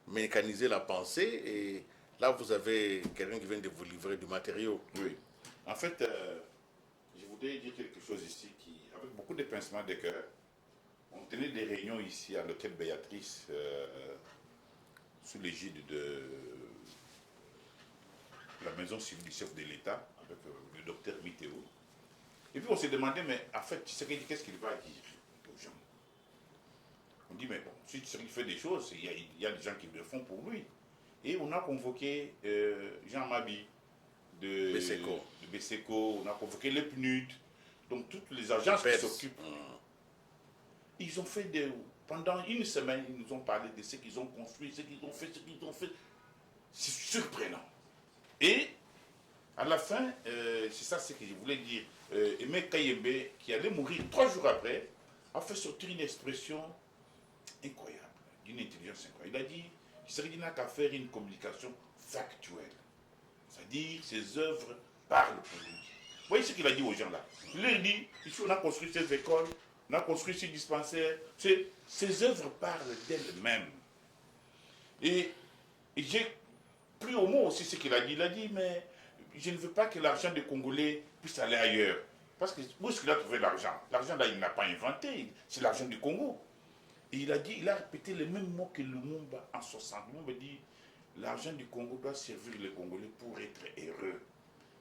mécaniser la pensée, et là vous avez quelqu'un qui vient de vous livrer du matériau. Oui. En fait, je voudrais dire quelque chose ici qui, avec beaucoup de pincements de cœur, on tenait des réunions ici à l'hôtel Béatrice, sous l'égide de la maison civile du chef de l'État, avec le docteur Mithéo. Et puis on s'est demandé, mais en fait, Tshisekedi, qu'est-ce qu'il va dire aux gens? On dit, mais bon, si Tshisekedi fait des choses, il y a des gens qui le font pour lui. Et on a convoqué Jean Mabi de Beseko, on a convoqué les PNUD, donc toutes les agences qui s'occupent. Ils ont fait pendant une semaine, ils nous ont parlé de ce qu'ils ont construit, ce qu'ils ont fait. C'est surprenant. Et à la fin, c'est ça ce que je voulais dire. Aimé Kayembe, qui allait mourir 3 jours après, a fait sortir une expression incroyable, d'une intelligence incroyable. Il a dit qu'il n'a qu'à faire une communication factuelle. C'est-à-dire, ses œuvres parlent pour lui. Vous voyez ce qu'il a dit aux gens là? Il leur dit, ici on a construit ces écoles, on a construit ces dispensaires, ces œuvres parlent d'elles-mêmes. Et j'ai pris au mot aussi ce qu'il a dit. Il a dit, mais je ne veux pas que l'argent des Congolais puisse aller ailleurs. Parce que où est-ce qu'il a trouvé l'argent? L'argent là, il n'a pas inventé, c'est l'argent du Congo. Et il a répété les mêmes mots que Lumumba en 60. Lumumba dit, l'argent du Congo doit servir les Congolais pour être heureux.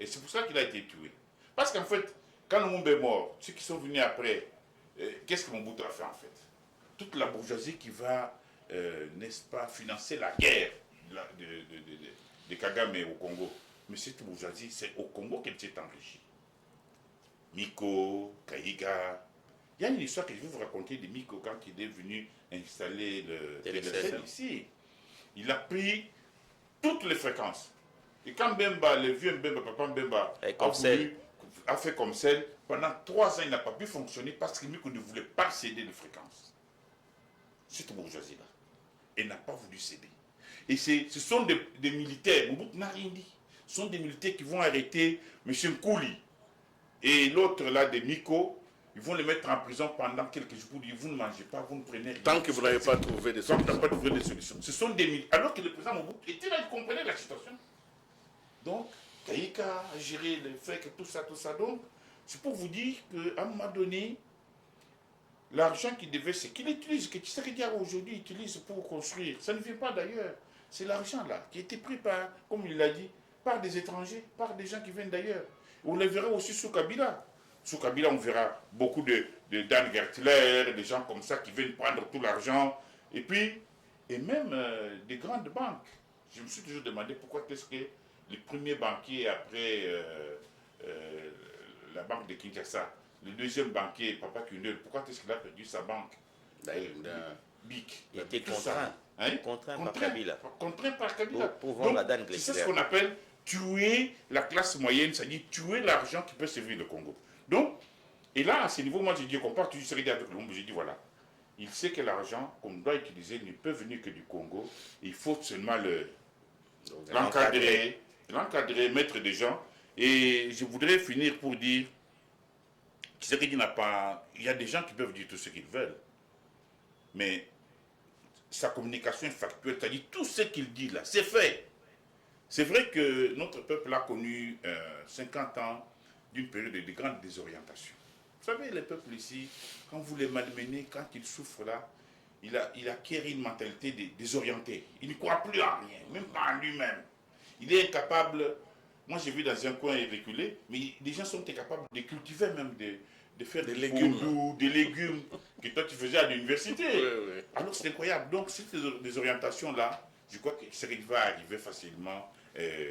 Et c'est pour ça qu'il a été tué. Parce qu'en fait, Quand Lumumba est mort, ceux qui sont venus après, qu'est-ce que Mobutu a fait en fait? Toute la bourgeoisie qui va, n'est-ce pas, financer la guerre de Kagame au Congo. Mais cette bourgeoisie, c'est au Congo qu'elle s'est enrichie. Miko, Kaïga. Il y a une histoire que je vais vous raconter de Miko quand il est venu installer le téléphone ici. Il a pris toutes les fréquences. Et quand Mbemba, le vieux Mbemba, papa Mbemba, a fait comme celle, pendant 3 ans, il n'a pas pu fonctionner parce que Miko ne voulait pas céder de fréquences. Cette bourgeoisie-là, elle n'a pas voulu céder. Et ce sont des militaires, Mobutu n'a rien dit. Ce sont des militaires qui vont arrêter M. Nkouli et l'autre là de Miko. Ils vont les mettre en prison pendant quelques jours pour dire vous ne mangez pas, vous ne prenez rien. Tant que vous n'avez pas trouvé de solutions. Ce sont des militaires. Alors que le président Mobutu était là, il comprenait la situation. Donc, Kaïka a géré le fait que tout ça. Donc, c'est pour vous dire qu'à un moment donné, l'argent qu'il devait, c'est qu'il utilise, que Tshisekedi aujourd'hui utilise pour construire. Ça ne vient pas d'ailleurs. C'est l'argent là qui a été pris par, comme il l'a dit, par des étrangers, par des gens qui viennent d'ailleurs. On le verra aussi sous Kabila. Sous Kabila, on verra beaucoup de Dan Gertler, des gens comme ça qui viennent prendre tout l'argent. Et puis, et même des grandes banques. Je me suis toujours demandé pourquoi est-ce que les premiers banquiers après la banque de Kinshasa, le deuxième banquier, Papa Kundel, pourquoi est-ce qu'il a perdu sa banque BIC. Il était contraint par Kabila. Contraint par Kabila. Pour vendre à Dan Gertler. C'est ce qu'on appelle tuer la classe moyenne, c'est-à-dire tuer l'argent qui peut servir le Congo. Donc, et là, à ce niveau, moi, je dis, compare toujours Tshisekedi avec le monde, je dis, voilà, il sait que l'argent qu'on doit utiliser ne peut venir que du Congo. Il faut seulement l'encadrer, mettre des gens. Et je voudrais finir pour dire, Tshisekedi n'a pas... Il y a des gens qui peuvent dire tout ce qu'ils veulent. Mais sa communication est factuelle, c'est-à-dire tout ce qu'il dit là, c'est fait. C'est vrai que notre peuple a connu 50 ans d'une période de grande désorientation. Vous savez, les peuples ici, quand vous les malmenez, quand ils souffrent là, il acquiert une mentalité désorientée. Il ne croit plus en rien, même pas en lui-même. Il est incapable, moi j'ai vu dans un coin reculé, mais les gens sont incapables de cultiver même, de faire des légumes que toi tu faisais à l'université. Oui. Alors c'est incroyable. Donc cette désorientation-là, je crois que ça va arriver facilement.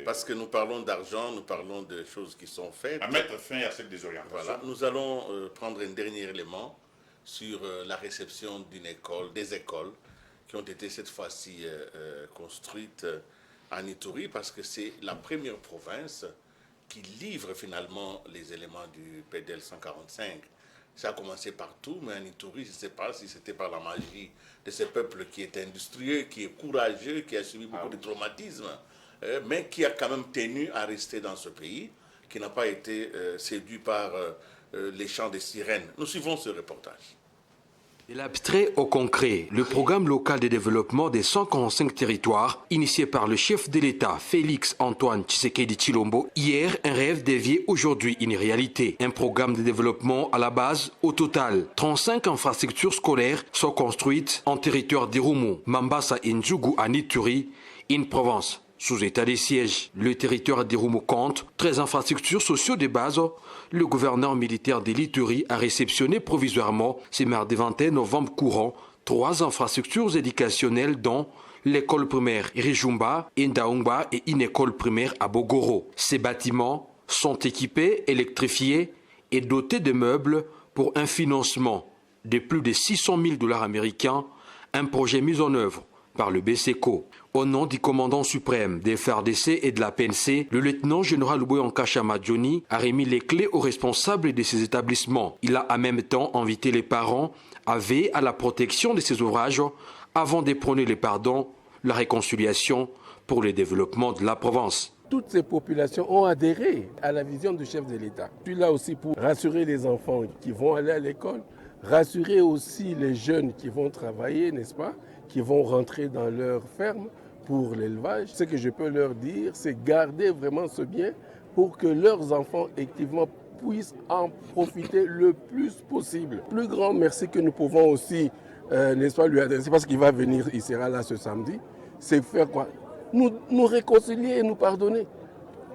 Parce que nous parlons d'argent, nous parlons de choses qui sont faites. À mettre fin à cette désorientation. Voilà. Nous allons prendre un dernier élément sur la réception des écoles qui ont été cette fois-ci construites en Ituri, parce que c'est la première province qui livre finalement les éléments du PDL 145. Ça a commencé partout, mais en Ituri, je ne sais pas si c'était par la magie de ce peuple qui est industrieux, qui est courageux, qui a subi beaucoup de traumatismes, mais qui a quand même tenu à rester dans ce pays, qui n'a pas été séduit par les chants des sirènes. Nous suivons ce reportage. De l'abstrait au concret, le programme local de développement des 145 territoires, initié par le chef de l'État, Félix Antoine Tshisekedi Tshilombo, hier un rêve dévié, aujourd'hui une réalité. Un programme de développement à la base, au total, 35 infrastructures scolaires sont construites en territoire d'Irumu, Mambasa et Ndjougou à Ituri, une province sous état de siège. Le territoire d'Irumu compte 13 infrastructures sociaux de base. Le gouverneur militaire de l'Ituri a réceptionné provisoirement, ce mardi 21 novembre courant, 3 infrastructures éducationnelles dont l'école primaire Rijumba, Ndaungba et une école primaire à Bogoro. Ces bâtiments sont équipés, électrifiés et dotés de meubles pour un financement de plus de 600 000 $ américains, un projet mis en œuvre par le BCECO. Au nom du commandant suprême des FARDC et de la PNC, le lieutenant-général Boyanka Chamadjoni a remis les clés aux responsables de ces établissements. Il a en même temps invité les parents à veiller à la protection de ces ouvrages avant de prôner le pardon, la réconciliation pour le développement de la province. Toutes ces populations ont adhéré à la vision du chef de l'État. Je suis là aussi pour rassurer les enfants qui vont aller à l'école, rassurer aussi les jeunes qui vont travailler, n'est-ce pas, qui vont rentrer dans leur ferme pour l'élevage. Ce que je peux leur dire, c'est garder vraiment ce bien pour que leurs enfants, effectivement, puissent en profiter le plus possible. Le plus grand merci que nous pouvons aussi, n'est-ce pas, lui adresser, parce qu'il va venir, il sera là ce samedi, c'est faire quoi? Nous réconcilier et nous pardonner.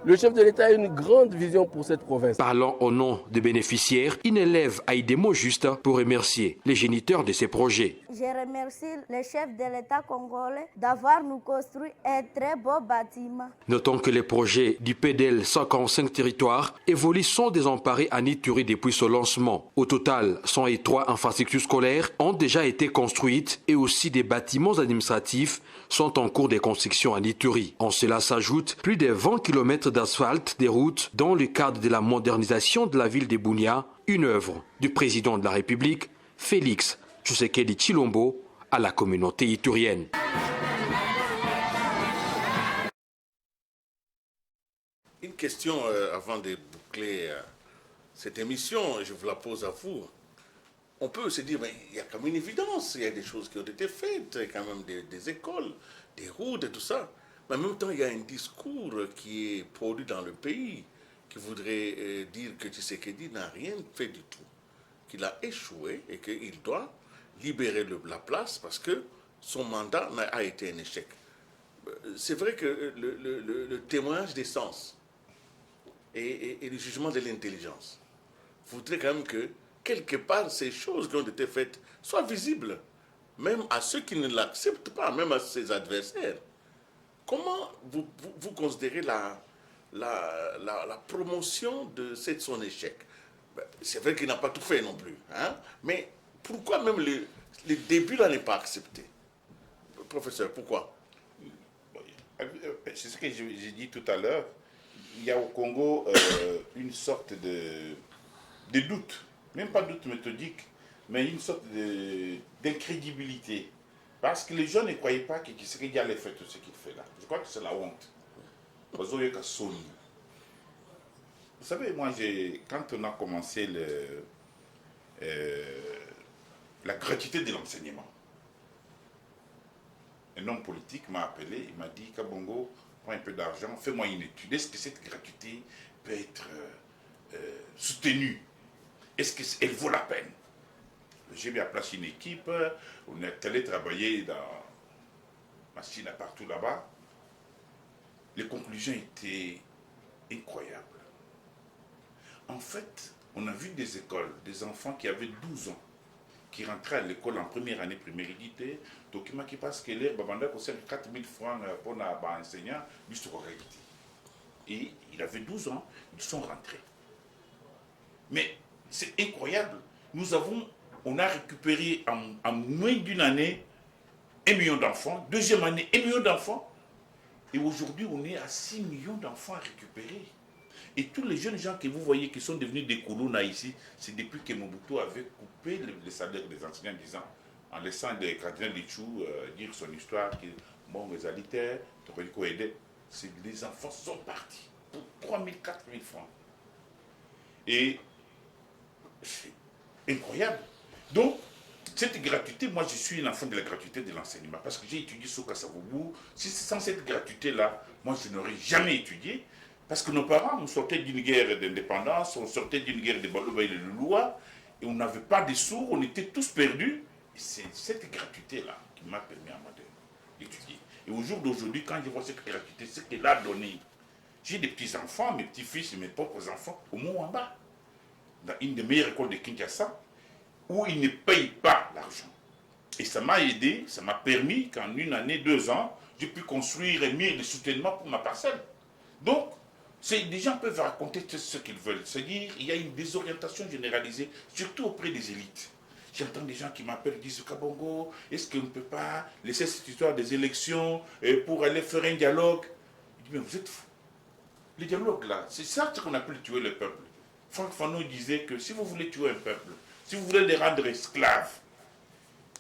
Le chef de l'État a une grande vision pour cette province. Parlant au nom des bénéficiaires, une élève a eu des mots justes pour remercier les géniteurs de ces projets. Je remercie le chef de l'État congolais d'avoir nous construit un très beau bâtiment. Notons que les projets du PDL 145 territoires évoluent sans désemparés à Ituri depuis son lancement. Au total, 103 infrastructures scolaires ont déjà été construites et aussi des bâtiments administratifs sont en cours de construction à Ituri. En cela s'ajoute plus de 20 km d'asphalte des routes dans le cadre de la modernisation de la ville de Bunia, une œuvre du président de la République, Félix Tshisekedi Tshilombo, à la communauté iturienne. Une question avant de boucler cette émission, je vous la pose à vous. On peut se dire, mais il y a quand même une évidence, il y a des choses qui ont été faites, il y a quand même des écoles, des routes et tout ça. Mais en même temps, il y a un discours qui est produit dans le pays qui voudrait dire que Tshisekedi n'a rien fait du tout, qu'il a échoué et qu'il doit libérer la place parce que son mandat a été un échec. C'est vrai que le témoignage des sens et le jugement de l'intelligence voudrait quand même que quelque part ces choses qui ont été faites soient visibles, même à ceux qui ne l'acceptent pas, même à ses adversaires. Comment vous considérez la promotion de son échec? C'est vrai qu'il n'a pas tout fait non plus, hein? Mais pourquoi même le début là n'est pas accepté? Professeur, pourquoi? C'est ce que j'ai dit tout à l'heure. Il y a au Congo une sorte de doute, même pas doute méthodique, mais une sorte d'incrédibilité. Parce que les gens ne croyaient pas que Tshisekedi allait faire tout ce qu'il fait là. Je crois que c'est la honte. Vous savez, moi, quand on a commencé la gratuité de l'enseignement, un homme politique m'a appelé, il m'a dit, Kabongo, prends un peu d'argent, fais-moi une étude. Est-ce que cette gratuité peut être soutenue? Est-ce qu'elle vaut la peine? J'ai mis à place une équipe, on est allé travailler dans machine à partout là-bas. Les conclusions étaient incroyables. En fait, on a vu des écoles, des enfants qui avaient 12 ans, qui rentraient à l'école en première année primaire, document qui passe que l'air babanda concerne 4 000 francs pour un enseignant, juste pour réalité. Et il avait 12 ans, ils sont rentrés. Mais c'est incroyable. On a récupéré en moins d'une année 1 million d'enfants, deuxième année 1 million d'enfants, et aujourd'hui on est à 6 millions d'enfants à récupérer. Et tous les jeunes gens que vous voyez qui sont devenus des colons ici, c'est depuis que Mobutu avait coupé le salaire des enseignants en laissant le cardinal Lichou dire son histoire, que bon, les alitaires, les enfants sont partis pour 3 000, 4 000 francs. Et c'est incroyable. Donc, cette gratuité, moi je suis un enfant de la gratuité de l'enseignement parce que j'ai étudié sur Kassavoubou. Sans cette gratuité-là, moi je n'aurais jamais étudié parce que nos parents, on sortait d'une guerre d'indépendance, on sortait d'une guerre de Balouba et de Louloua et on n'avait pas de sous, on était tous perdus. Et c'est cette gratuité-là qui m'a permis à moi d'étudier. Et au jour d'aujourd'hui, quand je vois cette gratuité, ce qu'elle a donné, j'ai des petits-enfants, mes petits-fils et mes propres enfants au Mouamba, dans une des meilleures écoles de Kinshasa, où ils ne payent pas l'argent. Et ça m'a aidé, ça m'a permis qu'en 1 année, 2 ans, j'ai pu construire un mur de soutènement pour ma parcelle. Donc, des gens peuvent raconter ce qu'ils veulent. C'est-à-dire il y a une désorientation généralisée, surtout auprès des élites. J'entends des gens qui m'appellent et disent, Kabongo, est-ce qu'on ne peut pas laisser cette histoire des élections pour aller faire un dialogue? Je dis, mais vous êtes fous. Le dialogue là, c'est ça qu'on appelle tuer le peuple. Franck Fanon disait que si vous voulez tuer un peuple, si vous voulez les rendre esclaves,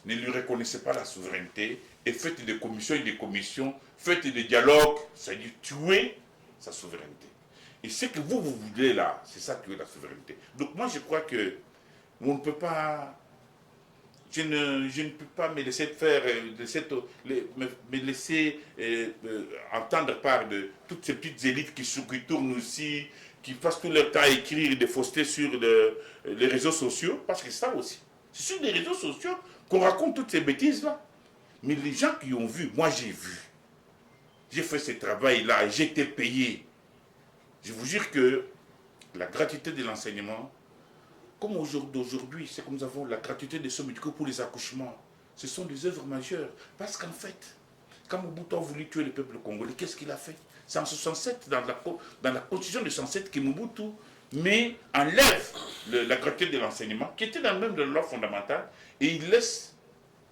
ne lui reconnaissez pas la souveraineté et faites des commissions et des commissions, faites des dialogues, c'est-à-dire tuer sa souveraineté. Et ce que vous voulez là, c'est ça tuer la souveraineté. Donc moi je crois que on ne peut pas, je ne peux pas me laisser faire, me laisser entendre par de toutes ces petites élites qui tournent aussi, qui passent tout leur temps à écrire des faussetés sur les réseaux sociaux, parce que ça aussi, c'est sur les réseaux sociaux qu'on raconte toutes ces bêtises-là. Mais les gens qui ont vu, moi j'ai vu, j'ai fait ce travail-là, j'ai été payé. Je vous jure que la gratuité de l'enseignement, comme aujourd'hui, c'est comme nous avons la gratuité des soins médicaux pour les accouchements. Ce sont des œuvres majeures. Parce qu'en fait, quand Mobutu a voulu tuer le peuple congolais, qu'est-ce qu'il a fait? C'est en 67, dans la constitution de 67, que Mobutu enlève la gratuité de l'enseignement, qui était dans la loi fondamentale, et il laisse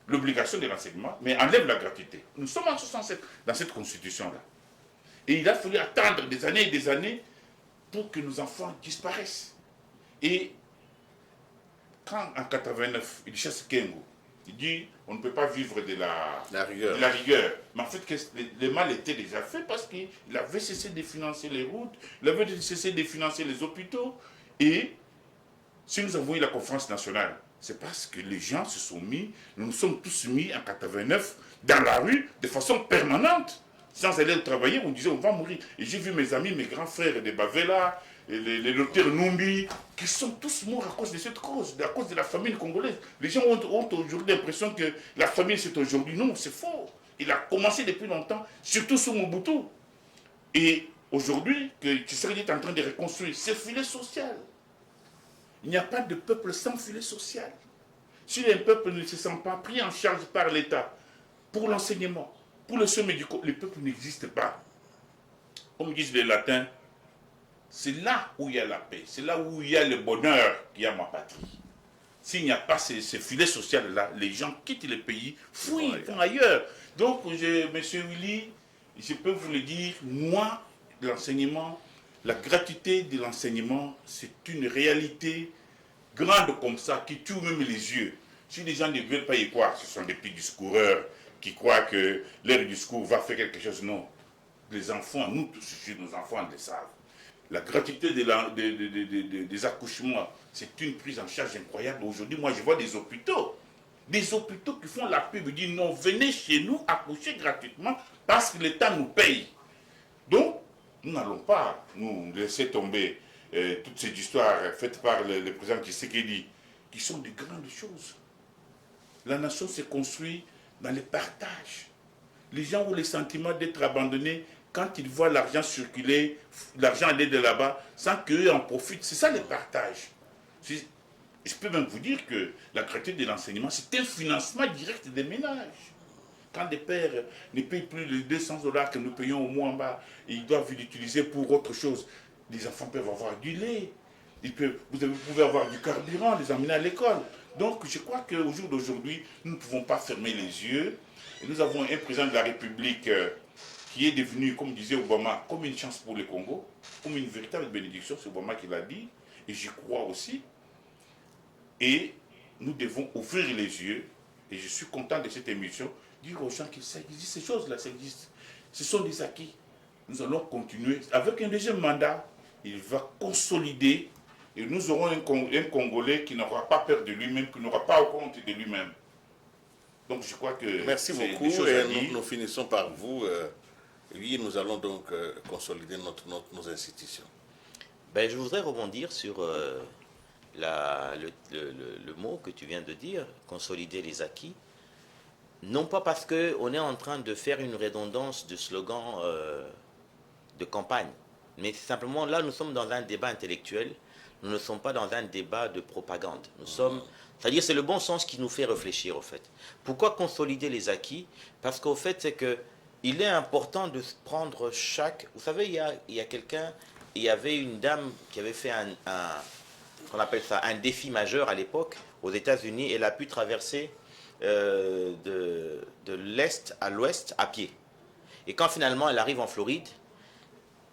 l'obligation de l'enseignement, mais enlève la gratuité. Nous sommes en 67, dans cette constitution-là. Et il a fallu attendre des années et des années pour que nos enfants disparaissent. Et quand en 89, il chasse Kengo, il dit on ne peut pas vivre de la rigueur. Mais en fait, le mal était déjà fait parce qu'il avait cessé de financer les routes, il avait cessé de financer les hôpitaux. Et si nous avons eu la conférence nationale, c'est parce que les gens se sont mis, nous nous sommes tous mis en 89 dans la rue de façon permanente. Sans aller travailler, on disait on va mourir. Et j'ai vu mes amis, mes grands frères de Bavela, les docteurs Numbi, qui sont tous morts à cause de cette cause, à cause de la famine congolaise. Les gens ont aujourd'hui l'impression que la famine c'est aujourd'hui. Non, c'est faux. Il a commencé depuis longtemps, surtout sous Mobutu. Et aujourd'hui, que Tshisekedi est en train de reconstruire ce filet social. Il n'y a pas de peuple sans filet social. Si un peuple ne se sent pas pris en charge par l'État pour l'enseignement, pour les soins médicaux, le peuple n'existe pas. Comme disent les latins, c'est là où il y a la paix, c'est là où il y a le bonheur qu'il y a ma patrie. S'il n'y a pas ce filet social-là, les gens quittent le pays, fuient, vont ailleurs. Donc, monsieur Willy, je peux vous le dire, moi, l'enseignement, la gratuité de l'enseignement, c'est une réalité grande comme ça, qui tue même les yeux. Si les gens ne veulent pas y croire, ce sont des petits discoureurs qui croient que leur discours va faire quelque chose. Non. Les enfants, nous tous, nos enfants le savent. La gratuité des accouchements, c'est une prise en charge incroyable. Aujourd'hui, moi, je vois des hôpitaux qui font la pub, disent non, venez chez nous accoucher gratuitement parce que l'État nous paye. Donc, nous n'allons pas nous laisser tomber toutes ces histoires faites par le président Tshisekedi, qui sont de grandes choses. La nation s'est construite dans le partage. Les gens ont le sentiment d'être abandonnés quand ils voient l'argent circuler, l'argent aller de là-bas, sans qu'eux en profitent. C'est ça le partage. Je peux même vous dire que la gratuité de l'enseignement, c'est un financement direct des ménages. Quand des pères ne payent plus les $200 que nous payons au mois en bas, et ils doivent l'utiliser pour autre chose, les enfants peuvent avoir du lait, vous pouvez avoir du carburant, les emmener à l'école. Donc je crois qu'au jour d'aujourd'hui, nous ne pouvons pas fermer les yeux. Et nous avons un président de la République qui est devenu, comme disait Obama, comme une chance pour le Congo, comme une véritable bénédiction, c'est Obama qui l'a dit, et j'y crois aussi. Et nous devons ouvrir les yeux, et je suis content de cette émission, dire aux gens que ça existe, ces choses-là, ça existe. Ce sont des acquis. Nous allons continuer. Avec un deuxième mandat, il va consolider, et nous aurons un Congolais qui n'aura pas peur de lui-même, qui n'aura pas honte de lui-même. Donc je crois que... Merci beaucoup, et nous finissons par vous. Oui, nous allons donc consolider nos institutions. Ben, je voudrais rebondir sur le mot que tu viens de dire, consolider les acquis. Non pas parce qu'on est en train de faire une redondance de slogan de campagne, mais simplement là, nous sommes dans un débat intellectuel, nous ne sommes pas dans un débat de propagande. Nous sommes... C'est-à-dire c'est le bon sens qui nous fait réfléchir, au fait. Pourquoi consolider les acquis? Parce qu'au fait, c'est que il est important de prendre chaque... Vous savez, il y a quelqu'un, il y avait une dame qui avait fait qu'on appelle ça un défi majeur à l'époque, aux États-Unis. Elle a pu traverser de l'Est à l'Ouest à pied. Et quand finalement elle arrive en Floride,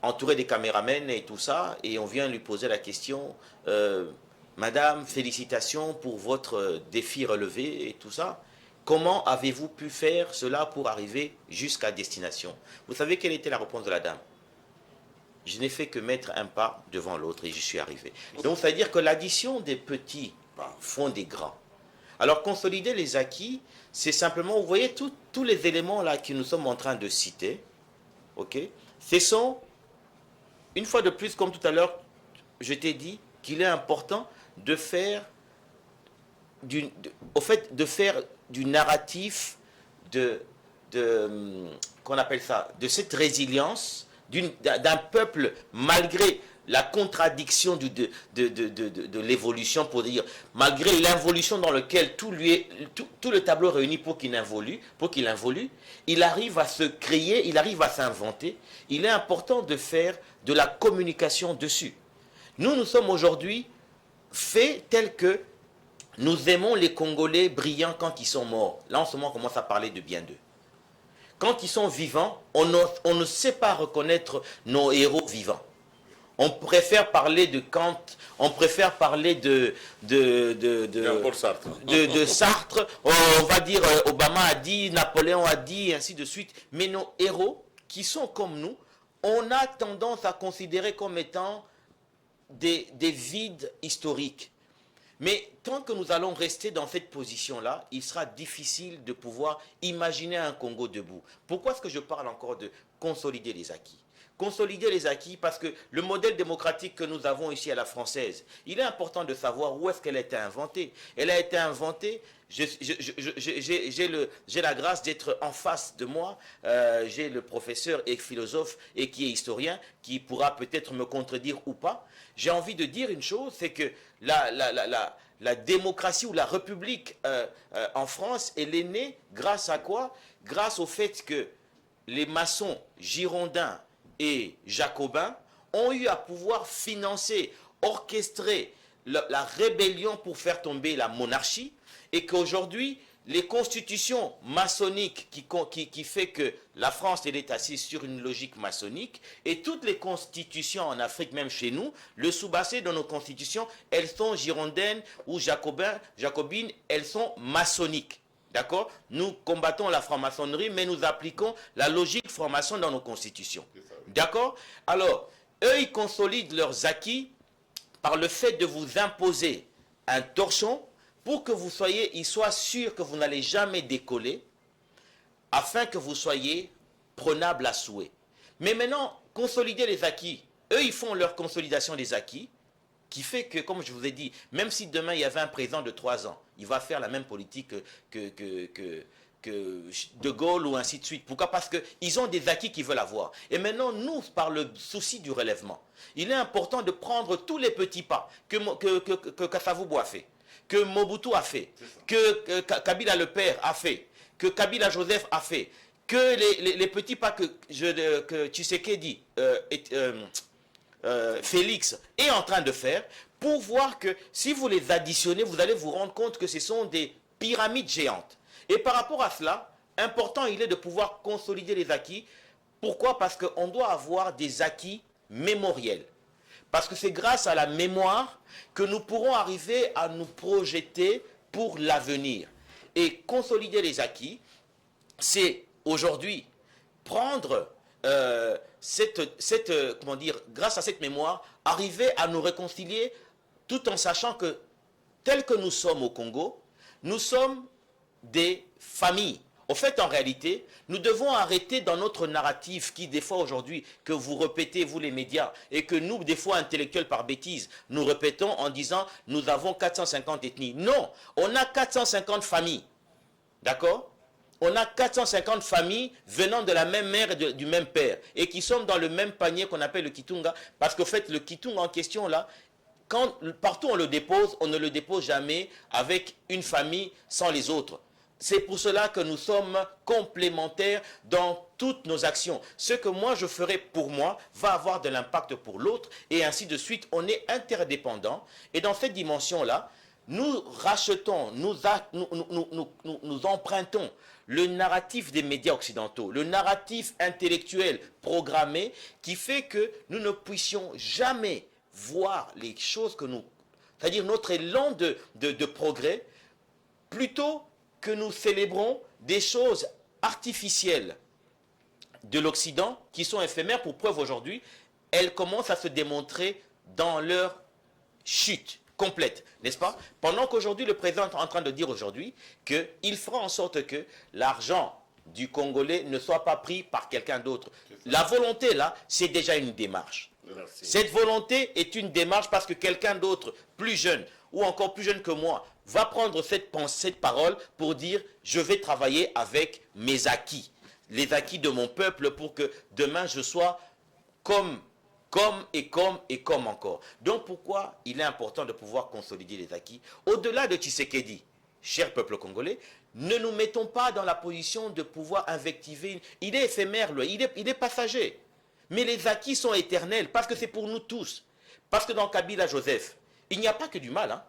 entourée des caméramens et tout ça, et on vient lui poser la question... Madame, félicitations pour votre défi relevé et tout ça. Comment avez-vous pu faire cela pour arriver jusqu'à destination? Vous savez quelle était la réponse de la dame? Je n'ai fait que mettre un pas devant l'autre et j'y suis arrivé. Donc, c'est-à-dire que l'addition des petits font des grands. Alors, consolider les acquis, c'est simplement, vous voyez, tous les éléments là que nous sommes en train de citer, ok? Ce sont, une fois de plus, comme tout à l'heure, je t'ai dit qu'il est important de faire du narratif qu'on appelle ça, de cette résilience, d'un peuple malgré la contradiction de l'évolution, pour dire, malgré l'involution dans laquelle tout le tableau réuni pour qu'il involue, il arrive à se créer, il arrive à s'inventer. Il est important de faire de la communication dessus. Nous sommes aujourd'hui faits tels que nous aimons les Congolais brillants quand ils sont morts. Là, en ce moment, on commence à parler de bien d'eux. Quand ils sont vivants, on ne sait pas reconnaître nos héros vivants. On préfère parler de Kant, on préfère parler de Sartre, on va dire Obama a dit, Napoléon a dit, et ainsi de suite. Mais nos héros, qui sont comme nous, on a tendance à considérer comme étant des vides historiques. Mais tant que nous allons rester dans cette position-là, il sera difficile de pouvoir imaginer un Congo debout. Pourquoi est-ce que je parle encore de consolider les acquis ? Consolider les acquis parce que le modèle démocratique que nous avons ici à la française, il est important de savoir où est-ce qu'elle a été inventée. Elle a été inventée, j'ai la grâce d'être en face de moi, j'ai le professeur et philosophe et qui est historien, qui pourra peut-être me contredire ou pas. J'ai envie de dire une chose, c'est que la démocratie ou la république en France, elle est née grâce à quoi? Grâce au fait que les maçons girondins et jacobins ont eu à pouvoir financer, orchestrer la rébellion pour faire tomber la monarchie, et qu'aujourd'hui, les constitutions maçonniques qui fait que la France elle est assise sur une logique maçonnique, et toutes les constitutions en Afrique, même chez nous, le sous-bassé de nos constitutions, elles sont girondines ou jacobines, elles sont maçonniques. D'accord? Nous combattons la franc-maçonnerie, mais nous appliquons la logique franc-maçon dans nos constitutions. D'accord? Alors, eux, ils consolident leurs acquis par le fait de vous imposer un torchon pour que ils soient sûrs que vous n'allez jamais décoller, afin que vous soyez prenables à souhait. Mais maintenant, consolider les acquis. Eux, ils font leur consolidation des acquis, qui fait que, comme je vous ai dit, même si demain il y avait un président de 3 ans, il va faire la même politique que De Gaulle ou ainsi de suite. Pourquoi? Parce qu'ils ont des acquis qu'ils veulent avoir. Et maintenant, nous, par le souci du relèvement, il est important de prendre tous les petits pas que Kasavubu a fait, que Mobutu a fait, que Kabila le père a fait, que Kabila Joseph a fait, que les petits pas que Tshisekedi Félix est en train de faire, pour voir que si vous les additionnez, vous allez vous rendre compte que ce sont des pyramides géantes. Et par rapport à cela, important il est de pouvoir consolider les acquis. Pourquoi? Parce qu'on doit avoir des acquis mémoriels. Parce que c'est grâce à la mémoire que nous pourrons arriver à nous projeter pour l'avenir. Et consolider les acquis, c'est aujourd'hui prendre comment dire, grâce à cette mémoire, arriver à nous réconcilier tout en sachant que, tel que nous sommes au Congo, nous sommes des familles. Au fait, en réalité, nous devons arrêter dans notre narratif qui, des fois aujourd'hui, que vous répétez, vous les médias, et que nous, des fois intellectuels par bêtise, nous répétons en disant « nous avons 450 ethnies ». Non, on a 450 familles. D'accord? On a 450 familles venant de la même mère et du même père, et qui sont dans le même panier qu'on appelle le Kitunga, parce qu'au fait, le Kitunga en question, là, partout on le dépose, on ne le dépose jamais avec une famille sans les autres. C'est pour cela que nous sommes complémentaires dans toutes nos actions. Ce que moi je ferai pour moi va avoir de l'impact pour l'autre, et ainsi de suite. On est interdépendants, et dans cette dimension-là, nous rachetons, nous empruntons le narratif des médias occidentaux, le narratif intellectuel programmé qui fait que nous ne puissions jamais voir les choses que nous... C'est-à-dire notre élan de progrès, plutôt que nous célébrons des choses artificielles de l'Occident qui sont éphémères. Pour preuve aujourd'hui, elles commencent à se démontrer dans leur chute complète, n'est-ce pas? Pendant qu'aujourd'hui, le président est en train de dire aujourd'hui qu'il fera en sorte que l'argent du Congolais ne soit pas pris par quelqu'un d'autre. La volonté, là, c'est déjà une démarche. Merci. Cette volonté est une démarche parce que quelqu'un d'autre, plus jeune, ou encore plus jeune que moi, va prendre cette parole pour dire « je vais travailler avec mes acquis, les acquis de mon peuple pour que demain je sois comme encore. Donc pourquoi il est important de pouvoir consolider les acquis? Au-delà de Tshisekedi, cher peuple congolais, ne nous mettons pas dans la position de pouvoir invectiver. Il est éphémère, lui, il est passager. Mais les acquis sont éternels, parce que c'est pour nous tous. Parce que dans Kabila Joseph, il n'y a pas que du mal. Hein.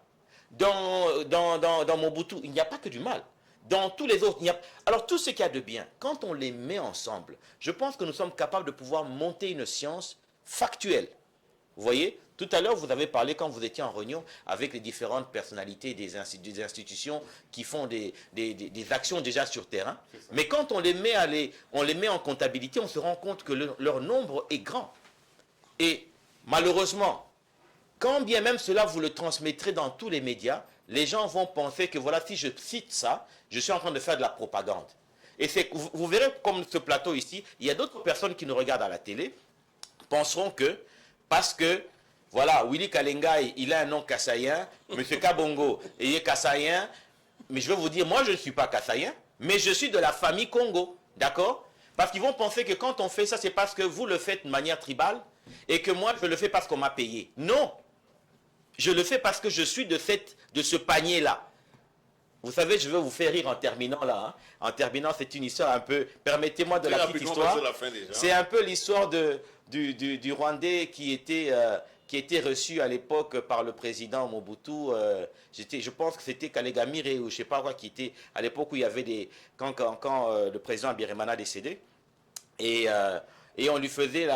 Dans Mobutu, il n'y a pas que du mal. Dans tous les autres, alors tout ce qu'il y a de bien, quand on les met ensemble, je pense que nous sommes capables de pouvoir monter une science factuelle. Vous voyez, tout à l'heure, vous avez parlé quand vous étiez en réunion avec les différentes personnalités des institutions qui font des actions déjà sur terrain. Mais quand on les met en comptabilité, on se rend compte que leur nombre est grand. Et malheureusement, quand bien même cela vous le transmettrez dans tous les médias, les gens vont penser que voilà, si je cite ça, je suis en train de faire de la propagande. Et vous verrez comme ce plateau ici, il y a d'autres personnes qui nous regardent à la télé, penseront que, parce que, voilà, Willy Kalengai, il a un nom kassaïen, M. Kabongo, il est kassaïen, mais je vais vous dire, moi je ne suis pas kassaïen, mais je suis de la famille Congo, d'accord? Parce qu'ils vont penser que quand on fait ça, c'est parce que vous le faites de manière tribale, et que moi je le fais parce qu'on m'a payé. Non! Je le fais parce que je suis de ce panier-là. Vous savez, je vais vous faire rire en terminant là. Hein. En terminant, c'est une histoire un peu... Permettez-moi de la petite histoire. C'est un peu l'histoire du Rwandais qui était reçu à l'époque par le président Mobutu. Je pense que c'était Kalegamire ou je ne sais pas quoi qui était... À l'époque où il y avait des... Quand le président Abiyarimana décédé. Et on lui faisait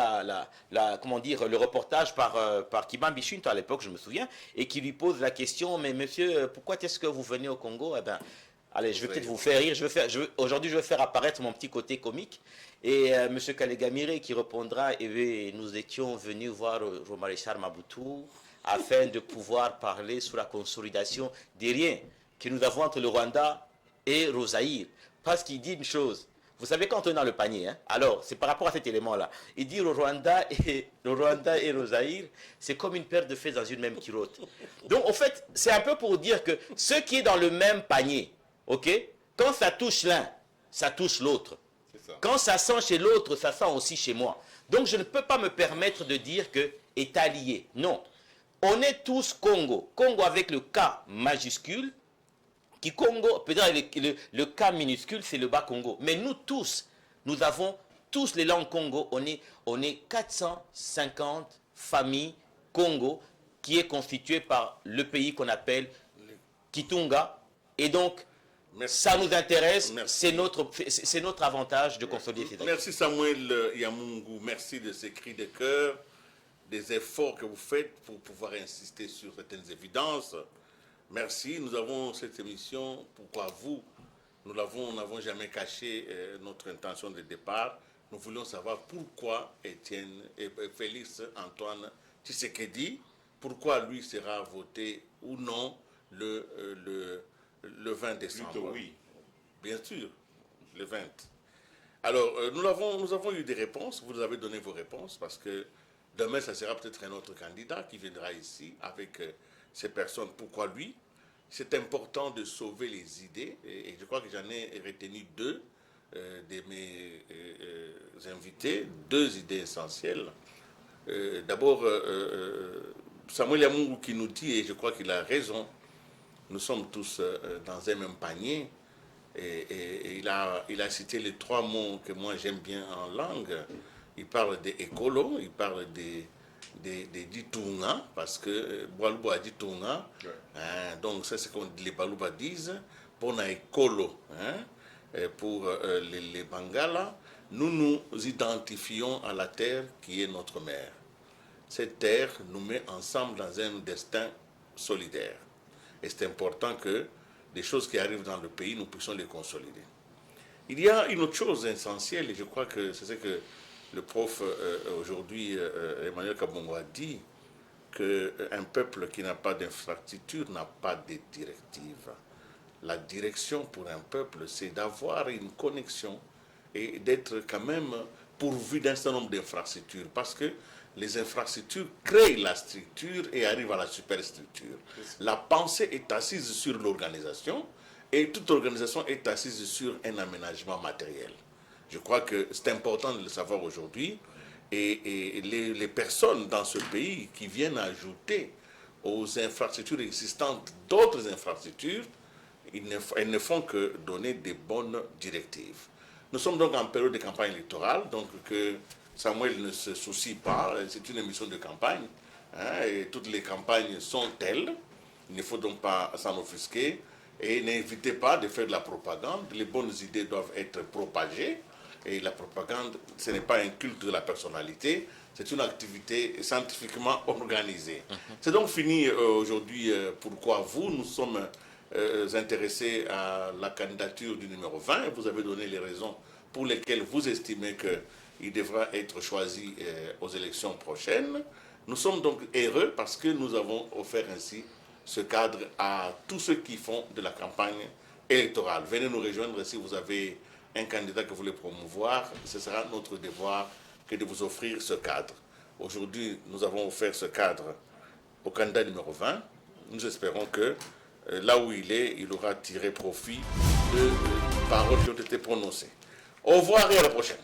comment dire, le reportage par Kiban Bichunta à l'époque, je me souviens, et qui lui pose la question, mais monsieur, pourquoi est-ce que vous venez au Congo? Eh ben, allez, je vais peut-être vous faire rire, aujourd'hui je vais faire apparaître mon petit côté comique, et monsieur Kalegamire qui répondra, et nous étions venus voir le maréchal Mobutu afin de pouvoir parler sur la consolidation des liens que nous avons entre le Rwanda et le Zaïre. Parce qu'il dit une chose. Vous savez, quand on est dans le panier, hein, alors, c'est par rapport à cet élément-là. Il dit le Rwanda et le Zaïre, c'est comme une paire de fées dans une même culotte. Donc, en fait, c'est un peu pour dire que ce qui est dans le même panier, ok, quand ça touche l'un, ça touche l'autre. Quand ça sent chez l'autre, ça sent aussi chez moi. Donc, je ne peux pas me permettre de dire que État lié. Non. On est tous Congo. Congo avec le K majuscule. Qui Congo, peut-être le K minuscule, c'est le bas Congo. Mais nous tous, nous avons tous les langues Congo. On est 450 familles Congo qui est constituée par le pays qu'on appelle Kitunga. Et donc, ça nous intéresse. C'est notre avantage de consolider ces actions. Merci Samuel Yamungu. Merci de ces cris de cœur, des efforts que vous faites pour pouvoir insister sur certaines évidences. Merci, nous avons cette émission, pourquoi vous, nous n'avons jamais caché notre intention de départ. Nous voulions savoir pourquoi Félix Antoine Tshisekedi, pourquoi lui sera voté ou non le 20 décembre. Plutôt oui. Bien sûr, le 20. Alors, nous avons eu des réponses, vous nous avez donné vos réponses, parce que demain, ça sera peut-être un autre candidat qui viendra ici avec... ces personnes, pourquoi lui? C'est important de sauver les idées, et je crois que j'en ai retenu deux de mes invités, deux idées essentielles. D'abord, Samuel Yamungu qui nous dit, et je crois qu'il a raison, nous sommes tous dans un même panier, et il a cité les trois mots que moi j'aime bien en langue. Il parle des écolos, il parle des Ditunga, parce que Boalouba a Ditunga, hein, donc c'est ce que les Balouba disent, pour les écolo, hein, pour les Bangala, nous nous identifions à la terre qui est notre mère. Cette terre nous met ensemble dans un destin solidaire. Et c'est important que les choses qui arrivent dans le pays, nous puissions les consolider. Il y a une autre chose essentielle, et je crois que c'est ce que le prof aujourd'hui, Emmanuel Kabongo, a dit, qu'un peuple qui n'a pas d'infrastructure n'a pas de directive. La direction pour un peuple, c'est d'avoir une connexion et d'être quand même pourvu d'un certain nombre d'infrastructures, parce que les infrastructures créent la structure et arrivent à la superstructure. La pensée est assise sur l'organisation, et toute organisation est assise sur un aménagement matériel. Je crois que c'est important de le savoir aujourd'hui. Et les personnes dans ce pays qui viennent ajouter aux infrastructures existantes d'autres infrastructures, elles ne font que donner des bonnes directives. Nous sommes donc en période de campagne électorale, donc que Samuel ne se soucie pas, c'est une émission de campagne, hein, et toutes les campagnes sont telles, il ne faut donc pas s'en offusquer, et n'invitez pas de faire de la propagande, les bonnes idées doivent être propagées, et la propagande, ce n'est pas un culte de la personnalité, c'est une activité scientifiquement organisée. C'est donc fini aujourd'hui pourquoi nous sommes intéressés à la candidature du numéro 20. Vous avez donné les raisons pour lesquelles vous estimez qu'il devra être choisi aux élections prochaines. Nous sommes donc heureux parce que nous avons offert ainsi ce cadre à tous ceux qui font de la campagne électorale. Venez nous rejoindre si vous avez un candidat que vous voulez promouvoir. Ce sera notre devoir que de vous offrir ce cadre. Aujourd'hui, nous avons offert ce cadre au candidat numéro 20. Nous espérons que là où il aura tiré profit de paroles qui ont été prononcées. Au revoir et à la prochaine.